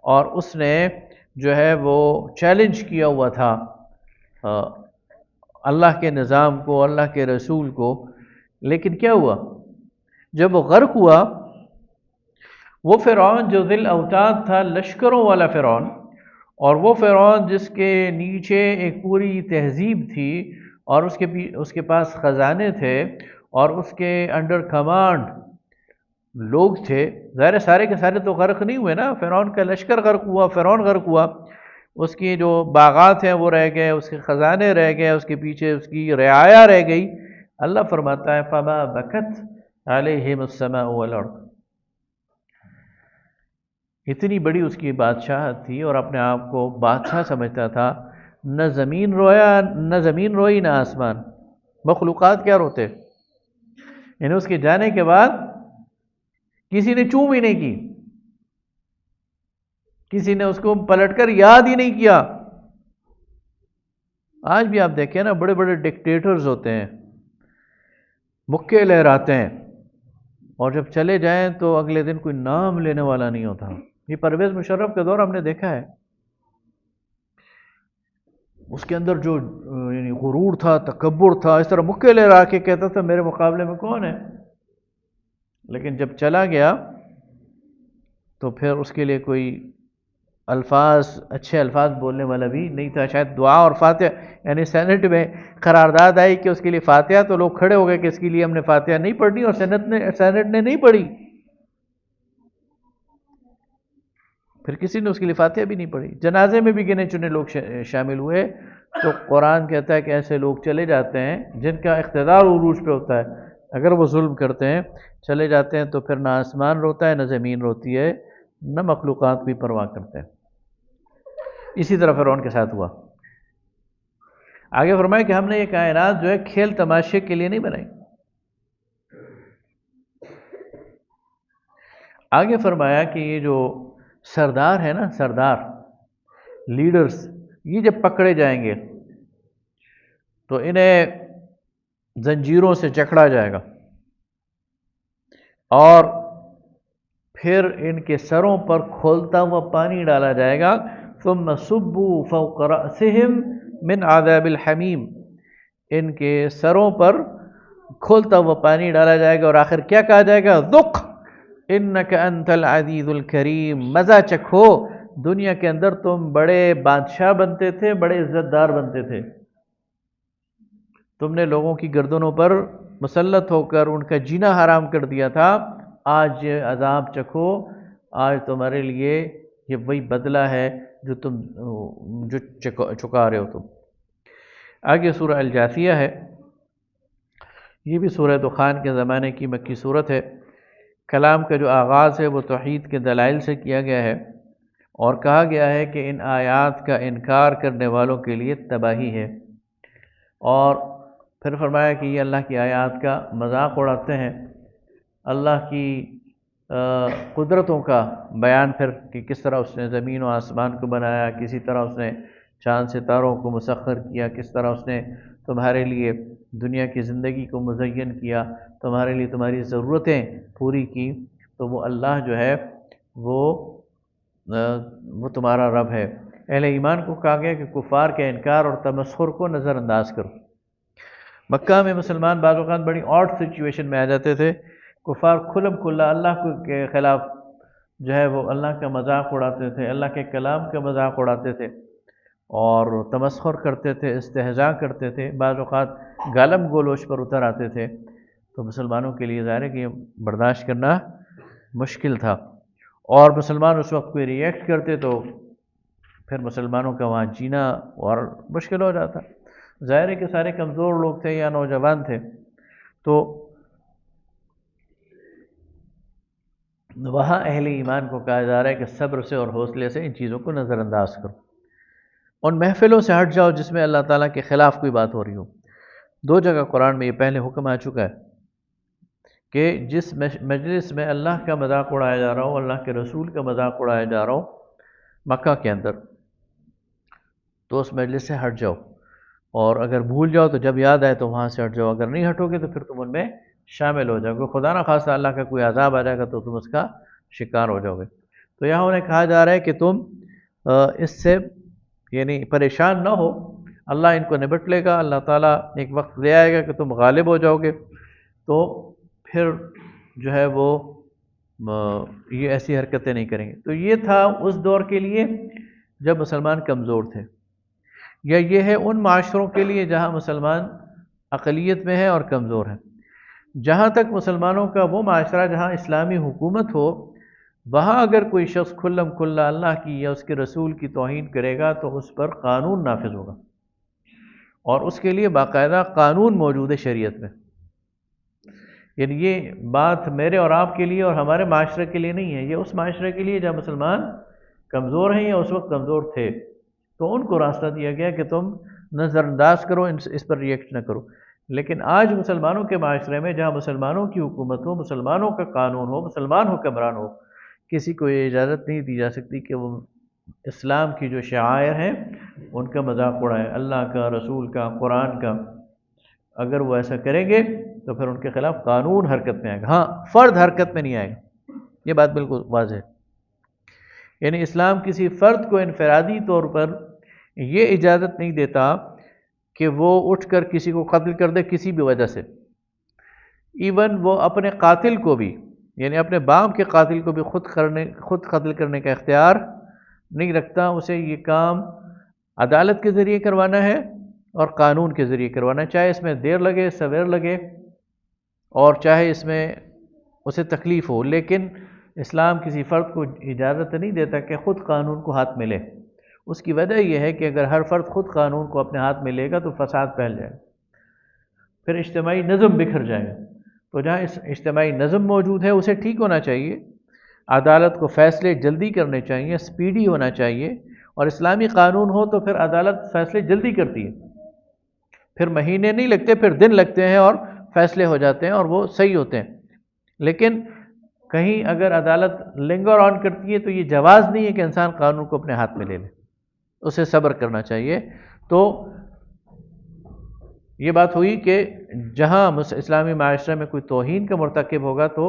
اور اس نے جو ہے وہ چیلنج کیا ہوا تھا اللہ کے نظام کو، اللہ کے رسول کو، لیکن کیا ہوا؟ جب وہ غرق ہوا، وہ فرعون جو ذی الاوتاد تھا، لشکروں والا فرعون، اور وہ فرعون جس کے نیچے ایک پوری تہذیب تھی اور اس کے پاس خزانے تھے اور اس کے انڈر کمانڈ لوگ تھے، ظاہر سارے کے سارے تو غرق نہیں ہوئے نا، فرعون کا لشکر غرق ہوا، فرعون غرق ہوا، اس کی جو باغات ہیں وہ رہ گئے، اس کے خزانے رہ گئے، اس کے پیچھے اس کی رعایا رہ گئی۔ اللہ فرماتا ہے فما بکت علیہم السماء والارض، اتنی بڑی اس کی بادشاہت تھی اور اپنے آپ کو بادشاہ سمجھتا تھا، نہ زمین رویا، نہ زمین روئی، نہ آسمان، مخلوقات کیا روتے، یعنی اس کے جانے کے بعد کسی نے چوں بھی نہیں کی، کسی نے اس کو پلٹ کر یاد ہی نہیں کیا۔ آج بھی آپ دیکھیں نا، بڑے بڑے ڈکٹیٹرز ہوتے ہیں، مکے لہراتے ہیں، اور جب چلے جائیں تو اگلے دن کوئی نام لینے والا نہیں ہوتا۔ یہ پرویز مشرف کے دور ہم نے دیکھا ہے، اس کے اندر جو یعنی غرور تھا، تکبر تھا، اس طرح مکے لہرا کے کہتا تھا میرے مقابلے میں کون ہے، لیکن جب چلا گیا تو پھر اس کے لیے کوئی الفاظ، اچھے الفاظ بولنے والا بھی نہیں تھا۔ شاید دعا اور فاتحہ، یعنی سینٹ میں قرارداد آئی کہ اس کے لیے فاتحہ، تو لوگ کھڑے ہو گئے کہ اس کے لیے ہم نے فاتحہ نہیں پڑھنی، اور سینٹ نے نہیں پڑھی، پھر کسی نے اس کے لیے فاتحہ بھی نہیں پڑھی۔ جنازے میں بھی گنے چنے لوگ شامل ہوئے، تو قرآن کہتا ہے کہ ایسے لوگ چلے جاتے ہیں جن کا اقتدار عروج پہ ہوتا ہے، اگر وہ ظلم کرتے ہیں چلے جاتے ہیں تو پھر نہ آسمان روتا ہے، نہ زمین روتی ہے، نہ مخلوقات بھی پرواہ کرتے ہیں۔ اسی طرح فرعون کے ساتھ ہوا۔ آگے فرمایا کہ ہم نے یہ کائنات جو ہے کھیل تماشے کے لیے نہیں بنائی۔ آگے فرمایا کہ یہ جو سردار ہے نا، سردار لیڈرز، یہ جب پکڑے جائیں گے تو انہیں زنجیروں سے جکڑا جائے گا، اور پھر ان کے سروں پر کھولتا ہوا پانی ڈالا جائے گا، ثم صبوا فوق رأسهم من عذاب الحمیم، ان کے سروں پر کھولتا ہوا پانی ڈالا جائے گا، اور آخر کیا کہا جائے گا، ذق انک انت العزیز الکریم، مزہ چکھو، دنیا کے اندر تم بڑے بادشاہ بنتے تھے، بڑے عزت دار بنتے تھے، تم نے لوگوں کی گردنوں پر مسلط ہو کر ان کا جینا حرام کر دیا تھا، آج عذاب چکھو، آج تمہارے لیے یہ وہی بدلہ ہے جو تم چکا رہے ہو تم۔ آگے سورہ الجاثیہ ہے، یہ بھی سورہ دخان کے زمانے کی مکی صورت ہے۔ کلام کا جو آغاز ہے وہ توحید کے دلائل سے کیا گیا ہے، اور کہا گیا ہے کہ ان آیات کا انکار کرنے والوں کے لیے تباہی ہے، اور پھر فرمایا کہ یہ اللہ کی آیات کا مذاق اڑاتے ہیں، اللہ کی قدرتوں کا بیان، پھر کہ کس طرح اس نے زمین و آسمان کو بنایا، کسی طرح اس نے چاند ستاروں کو مسخر کیا، کس طرح اس نے تمہارے لیے دنیا کی زندگی کو مزین کیا، تمہارے لیے تمہاری ضرورتیں پوری کی، تو وہ اللہ جو ہے وہ تمہارا رب ہے۔ اہل ایمان کو کہا گیا کہ کفار کے انکار اور تمسخر کو نظر انداز کرو۔ مکہ میں مسلمان بعض اوقات بڑی آڈ سچویشن میں آ جاتے تھے، کفار کھلم کھلا اللہ کے خلاف جو ہے وہ اللہ کا مذاق اڑاتے تھے، اللہ کے کلام کا مذاق اڑاتے تھے، اور تمسخر کرتے تھے، استہزاء کرتے تھے، بعض اوقات گالم گلوچ پر اتر آتے تھے، تو مسلمانوں کے لیے ظاہر ہے کہ یہ برداشت کرنا مشکل تھا، اور مسلمان اس وقت کوئی ریئیکٹ کرتے تو پھر مسلمانوں کا وہاں جینا اور مشکل ہو جاتا۔ ظاہر ہے کہ سارے کمزور لوگ تھے یا نوجوان تھے، تو وہاں اہل ایمان کو کہا جا رہا ہے کہ صبر سے اور حوصلے سے ان چیزوں کو نظر انداز کرو، ان محفلوں سے ہٹ جاؤ جس میں اللہ تعالیٰ کے خلاف کوئی بات ہو رہی ہو۔ دو جگہ قرآن میں یہ پہلے حکم آ چکا ہے کہ جس مجلس میں اللہ کا مذاق اڑایا جا رہا ہو، اللہ کے رسول کا مذاق اڑایا جا رہا ہو مکہ کے اندر، تو اس مجلس سے ہٹ جاؤ، اور اگر بھول جاؤ تو جب یاد آئے تو وہاں سے ہٹ جاؤ، اگر نہیں ہٹو گے تو پھر تم ان میں شامل ہو جاؤ گے، خدا نہ خواستہ اللہ کا کوئی عذاب آ جائے گا تو تم اس کا شکار ہو جاؤ گے۔ تو یہاں انہیں کہا جا رہا ہے کہ تم اس سے یعنی پریشان نہ ہو، اللہ ان کو نبٹ لے گا، اللہ تعالیٰ ایک وقت لے آئے گا کہ تم غالب ہو جاؤ گے، تو پھر جو ہے وہ یہ ایسی حرکتیں نہیں کریں گے۔ تو یہ تھا اس دور کے لیے جب مسلمان کمزور تھے، یا یہ ہے ان معاشروں کے لیے جہاں مسلمان اقلیت میں ہے اور کمزور ہیں۔ جہاں تک مسلمانوں کا وہ معاشرہ جہاں اسلامی حکومت ہو، وہاں اگر کوئی شخص کھلم کھلا اللہ کی یا اس کے رسول کی توہین کرے گا تو اس پر قانون نافذ ہوگا، اور اس کے لیے باقاعدہ قانون موجود ہے شریعت میں۔ یعنی یہ بات میرے اور آپ کے لیے اور ہمارے معاشرے کے لیے نہیں ہے، یہ اس معاشرے کے لیے جہاں مسلمان کمزور ہیں یا اس وقت کمزور تھے، تو ان کو راستہ دیا گیا کہ تم نظر انداز کرو، اس پر ریئیکٹ نہ کرو۔ لیکن آج مسلمانوں کے معاشرے میں جہاں مسلمانوں کی حکومت ہو، مسلمانوں کا قانون ہو، مسلمان حکمران ہو، کسی کو یہ اجازت نہیں دی جا سکتی کہ وہ اسلام کی جو شعائر ہیں ان کا مذاق اڑائے، اللہ کا، رسول کا، قرآن کا۔ اگر وہ ایسا کریں گے تو پھر ان کے خلاف قانون حرکت میں آئے گا، ہاں فرد حرکت میں نہیں آئے گا، یہ بات بالکل واضح ہے۔ یعنی اسلام کسی فرد کو انفرادی طور پر یہ اجازت نہیں دیتا کہ وہ اٹھ کر کسی کو قتل کر دے کسی بھی وجہ سے، ایون وہ اپنے قاتل کو بھی، یعنی اپنے باپ کے قاتل کو بھی خود قتل کرنے کا اختیار نہیں رکھتا۔ اسے یہ کام عدالت کے ذریعے کروانا ہے اور قانون کے ذریعے کروانا ہے، چاہے اس میں دیر لگے، سویر لگے، اور چاہے اس میں اسے تکلیف ہو، لیکن اسلام کسی فرد کو اجازت نہیں دیتا کہ خود قانون کو ہاتھ میں لے۔ اس کی وجہ یہ ہے کہ اگر ہر فرد خود قانون کو اپنے ہاتھ میں لے گا تو فساد پھیل جائے گا، پھر اجتماعی نظم بکھر جائے گا۔ تو جہاں اس اجتماعی نظم موجود ہے اسے ٹھیک ہونا چاہیے، عدالت کو فیصلے جلدی کرنے چاہیے، سپیڈی ہونا چاہیے، اور اسلامی قانون ہو تو پھر عدالت فیصلے جلدی کرتی ہے، پھر مہینے نہیں لگتے، پھر دن لگتے ہیں اور فیصلے ہو جاتے ہیں اور وہ صحیح ہوتے ہیں۔ لیکن کہیں اگر عدالت لنگر آن کرتی ہے تو یہ جواز نہیں ہے کہ انسان قانون کو اپنے ہاتھ میں لے لے، اسے صبر کرنا چاہیے۔ تو یہ بات ہوئی کہ جہاں اسلامی معاشرے میں کوئی توہین کا مرتکب ہوگا تو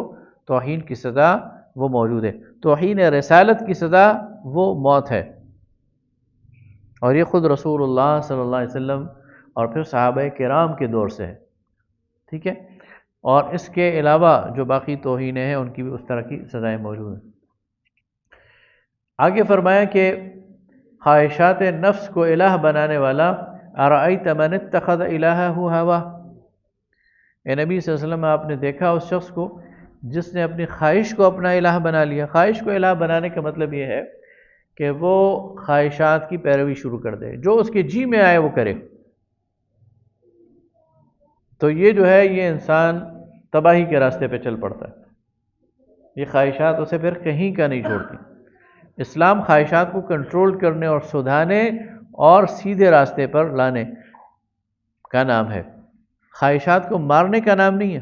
توہین کی سزا وہ موجود ہے، توہین رسالت کی سزا وہ موت ہے، اور یہ خود رسول اللہ صلی اللہ علیہ وسلم اور پھر صحابہ کرام کے دور سے ہے، ٹھیک ہے۔ اور اس کے علاوہ جو باقی توہینیں ہیں ان کی بھی اس طرح کی سزائیں موجود ہیں۔ آگے فرمایا کہ خواہشات نفس کو الہ بنانے والا، ارأیت من اتخذ الہہ ہوا، اے نبی صلی اللہ علیہ وسلم آپ نے دیکھا اس شخص کو جس نے اپنی خواہش کو اپنا الہ بنا لیا۔ خواہش کو الہ بنانے کا مطلب یہ ہے کہ وہ خواہشات کی پیروی شروع کر دے، جو اس کے جی میں آئے وہ کرے۔ تو یہ جو ہے یہ انسان تباہی کے راستے پہ چل پڑتا ہے، یہ خواہشات اسے پھر کہیں کا نہیں چھوڑتی۔ اسلام خواہشات کو کنٹرول کرنے اور سدھانے اور سیدھے راستے پر لانے کا نام ہے، خواہشات کو مارنے کا نام نہیں ہے۔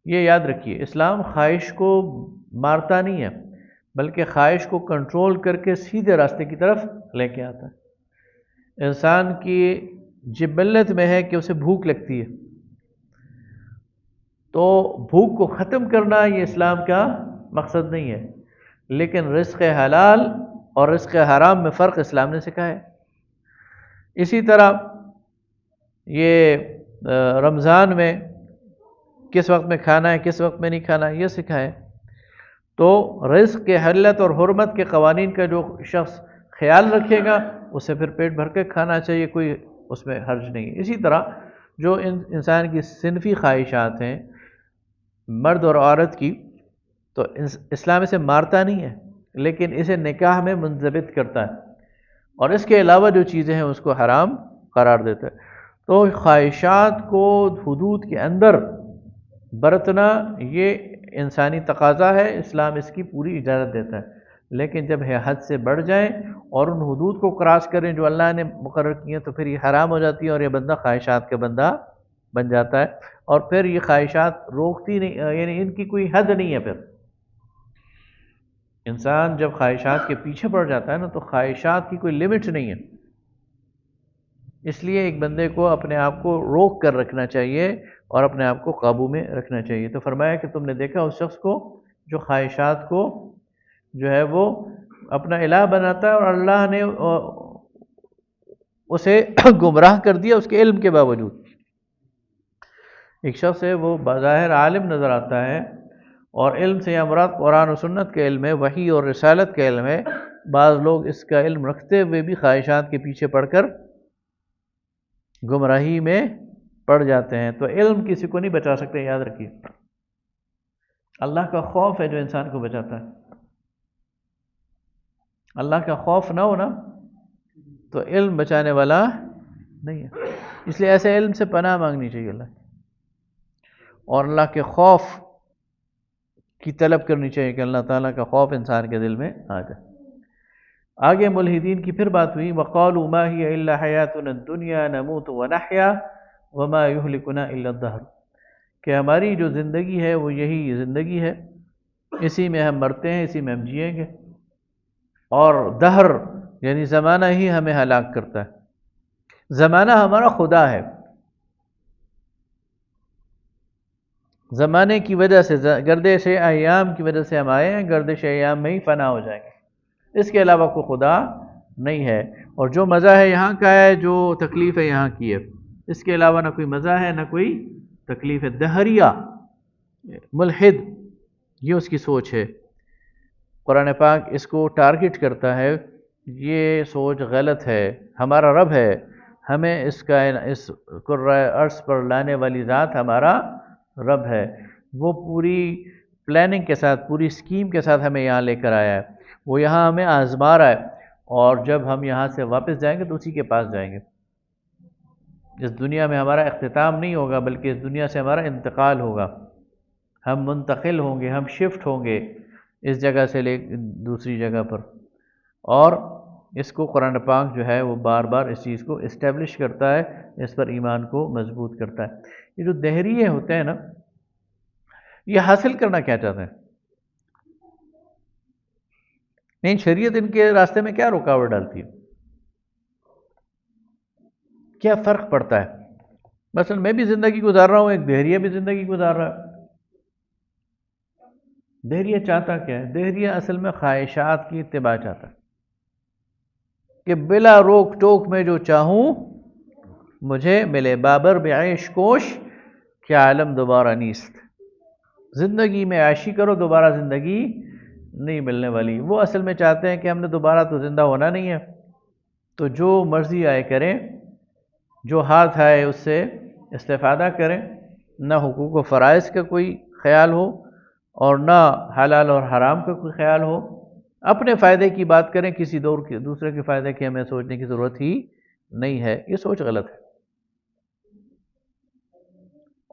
یہ یاد رکھیے، اسلام خواہش کو مارتا نہیں ہے بلکہ خواہش کو کنٹرول کر کے سیدھے راستے کی طرف لے کے آتا ہے۔ انسان کی جبلت میں ہے کہ اسے بھوک لگتی ہے، تو بھوک کو ختم کرنا یہ اسلام کا مقصد نہیں ہے، لیکن رزق حلال اور رزق حرام میں فرق اسلام نے سکھایا ہے۔ اسی طرح یہ رمضان میں کس وقت میں کھانا ہے کس وقت میں نہیں کھانا یہ سکھایا ہے۔ تو رزق کے حلت اور حرمت کے قوانین کا جو شخص خیال رکھے گا اسے پھر پیٹ بھر کے کھانا چاہیے، کوئی اس میں حرج نہیں ہے۔ اسی طرح جو انسان کی صنفی خواہشات ہیں مرد اور عورت کی، تو اسلام اسے مارتا نہیں ہے لیکن اسے نکاح میں منضبط کرتا ہے، اور اس کے علاوہ جو چیزیں ہیں اس کو حرام قرار دیتا ہے۔ تو خواہشات کو حدود کے اندر برتنا یہ انسانی تقاضا ہے، اسلام اس کی پوری اجازت دیتا ہے، لیکن جب یہ حد سے بڑھ جائیں اور ان حدود کو کراس کریں جو اللہ نے مقرر کی ہیں تو پھر یہ حرام ہو جاتی ہے اور یہ بندہ خواہشات کا بندہ بن جاتا ہے، اور پھر یہ خواہشات روکتی نہیں، یعنی ان کی کوئی حد نہیں ہے۔ پھر انسان جب خواہشات کے پیچھے پڑ جاتا ہے نا تو خواہشات کی کوئی لمٹ نہیں ہے، اس لیے ایک بندے کو اپنے آپ کو روک کر رکھنا چاہیے اور اپنے آپ کو قابو میں رکھنا چاہیے۔ تو فرمایا کہ تم نے دیکھا اس شخص کو جو خواہشات کو جو ہے وہ اپنا الہ بناتا ہے اور اللہ نے اسے گمراہ کر دیا اس کے علم کے باوجود۔ ایک شخص ہے وہ بظاہر عالم نظر آتا ہے اور علم سے یا مراد قرآن و سنت کے علم ہے، وحی اور رسالت کے علم ہے، بعض لوگ اس کا علم رکھتے ہوئے بھی خواہشات کے پیچھے پڑ کر گمراہی میں پڑ جاتے ہیں۔ تو علم کسی کو نہیں بچا سکتے، یاد رکھیے۔ اللہ کا خوف ہے جو انسان کو بچاتا ہے. اللہ کا خوف نہ ہونا تو علم بچانے والا نہیں ہے. اس لیے ایسے علم سے پناہ مانگنی چاہیے اللہ کی، اور اللہ کے خوف کی طلب کرنی چاہیے کہ اللہ تعالیٰ کا خوف انسان کے دل میں آ جائے. آگے ملحدین کی پھر بات ہوئی، وَقَالُوا مَا هِيَ إِلَّا حَيَاتُنَا الدُّنْيَا نَمُوتُ وَنَحْيَا وَمَا يُهْلِكُنَا إِلَّا الدَّهْرُ، کہ ہماری جو زندگی ہے وہ یہی زندگی ہے، اسی میں ہم مرتے ہیں، اسی میں ہم جئیں گے، اور دہر یعنی زمانہ ہی ہمیں ہلاک کرتا ہے. زمانہ ہمارا خدا ہے، زمانے کی وجہ سے، گردش ایام کی وجہ سے ہم آئے ہیں، گردش ایام میں ہی فنا ہو جائیں گے. اس کے علاوہ کوئی خدا نہیں ہے، اور جو مزہ ہے یہاں کا ہے، جو تکلیف ہے یہاں کی ہے. اس کے علاوہ نہ کوئی مزہ ہے نہ کوئی تکلیف ہے. دہریہ ملحد یہ اس کی سوچ ہے. قرآن پاک اس کو ٹارگٹ کرتا ہے، یہ سوچ غلط ہے. ہمارا رب ہے، ہمیں اس کرۂ ارض پر لانے والی ذات ہمارا رب ہے. وہ پوری پلاننگ کے ساتھ، پوری اسکیم کے ساتھ ہمیں یہاں لے کر آیا ہے. وہ یہاں ہمیں آزما رہا ہے، اور جب ہم یہاں سے واپس جائیں گے تو اسی کے پاس جائیں گے. اس دنیا میں ہمارا اختتام نہیں ہوگا، بلکہ اس دنیا سے ہمارا انتقال ہوگا. ہم منتقل ہوں گے، ہم شفٹ ہوں گے اس جگہ سے لے دوسری جگہ پر. اور اس کو قرآن پاک جو ہے وہ بار بار اس چیز کو اسٹیبلش کرتا ہے، اس پر ایمان کو مضبوط کرتا ہے. یہ جو دہریے ہوتے ہیں نا، یہ حاصل کرنا کیا چاہتے ہیں؟ نہیں، شریعت ان کے راستے میں کیا رکاوٹ ڈالتی ہے؟ کیا فرق پڑتا ہے؟ مثلا میں بھی زندگی گزار رہا ہوں، ایک دہریہ بھی زندگی گزار رہا ہے. دہریہ چاہتا کیا ہے؟ دہریہ اصل میں خواہشات کی اتباع چاہتا ہے کہ بلا روک ٹوک میں جو چاہوں مجھے ملے. بابر بعیش کوش کیا عالم دوبارہ نیست. زندگی میں عیشی کرو، دوبارہ زندگی نہیں ملنے والی. وہ اصل میں چاہتے ہیں کہ ہم نے دوبارہ تو زندہ ہونا نہیں ہے، تو جو مرضی آئے کریں، جو ہاتھ آئے اس سے استفادہ کریں. نہ حقوق و فرائض کا کوئی خیال ہو، اور نہ حلال اور حرام کا کوئی خیال ہو. اپنے فائدے کی بات کریں، کسی دوسرے کے فائدے کی ہمیں سوچنے کی ضرورت ہی نہیں ہے. یہ سوچ غلط ہے.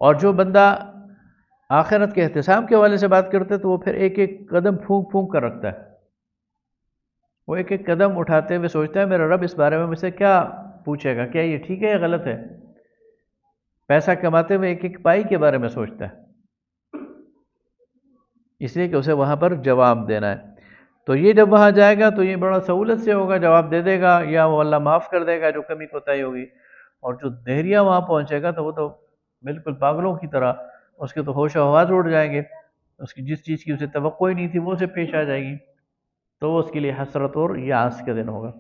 اور جو بندہ آخرت کے احتساب کے حوالے سے بات کرتے تو وہ پھر ایک ایک قدم پھونک پھونک کر رکھتا ہے. وہ ایک ایک قدم اٹھاتے ہوئے سوچتا ہے میرا رب اس بارے میں مجھ سے کیا پوچھے گا، کیا یہ ٹھیک ہے یا غلط ہے. پیسہ کماتے ہوئے ایک ایک پائی کے بارے میں سوچتا ہے، اس لیے کہ اسے وہاں پر جواب دینا ہے. تو یہ جب وہاں جائے گا تو یہ بڑا سہولت سے ہوگا، جواب دے دے گا، یا وہ اللہ معاف کر دے گا جو کمی کوتاہی ہوگی. اور جو دہریہ وہاں پہنچے گا تو وہ تو بالکل پاگلوں کی طرح، اس کے تو ہوش و حواس اڑ جائیں گے. اس کی جس چیز کی اسے توقع ہی نہیں تھی وہ اسے پیش آ جائے گی، تو وہ اس کے لیے حسرت اور یاس کا دن ہوگا.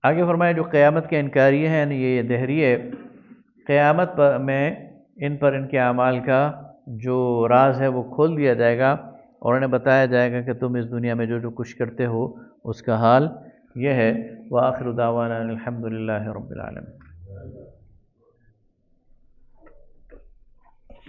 آگے فرمایا جو قیامت کے انکاری ہیں، یعنی یہ دہریے، قیامت پر میں ان پر ان کے اعمال کا جو راز ہے وہ کھول دیا جائے گا، اور انہیں بتایا جائے گا کہ تم اس دنیا میں جو کچھ کرتے ہو اس کا حال یہ ہے. وآخر دعوانا الحمد للہ رب العالمین.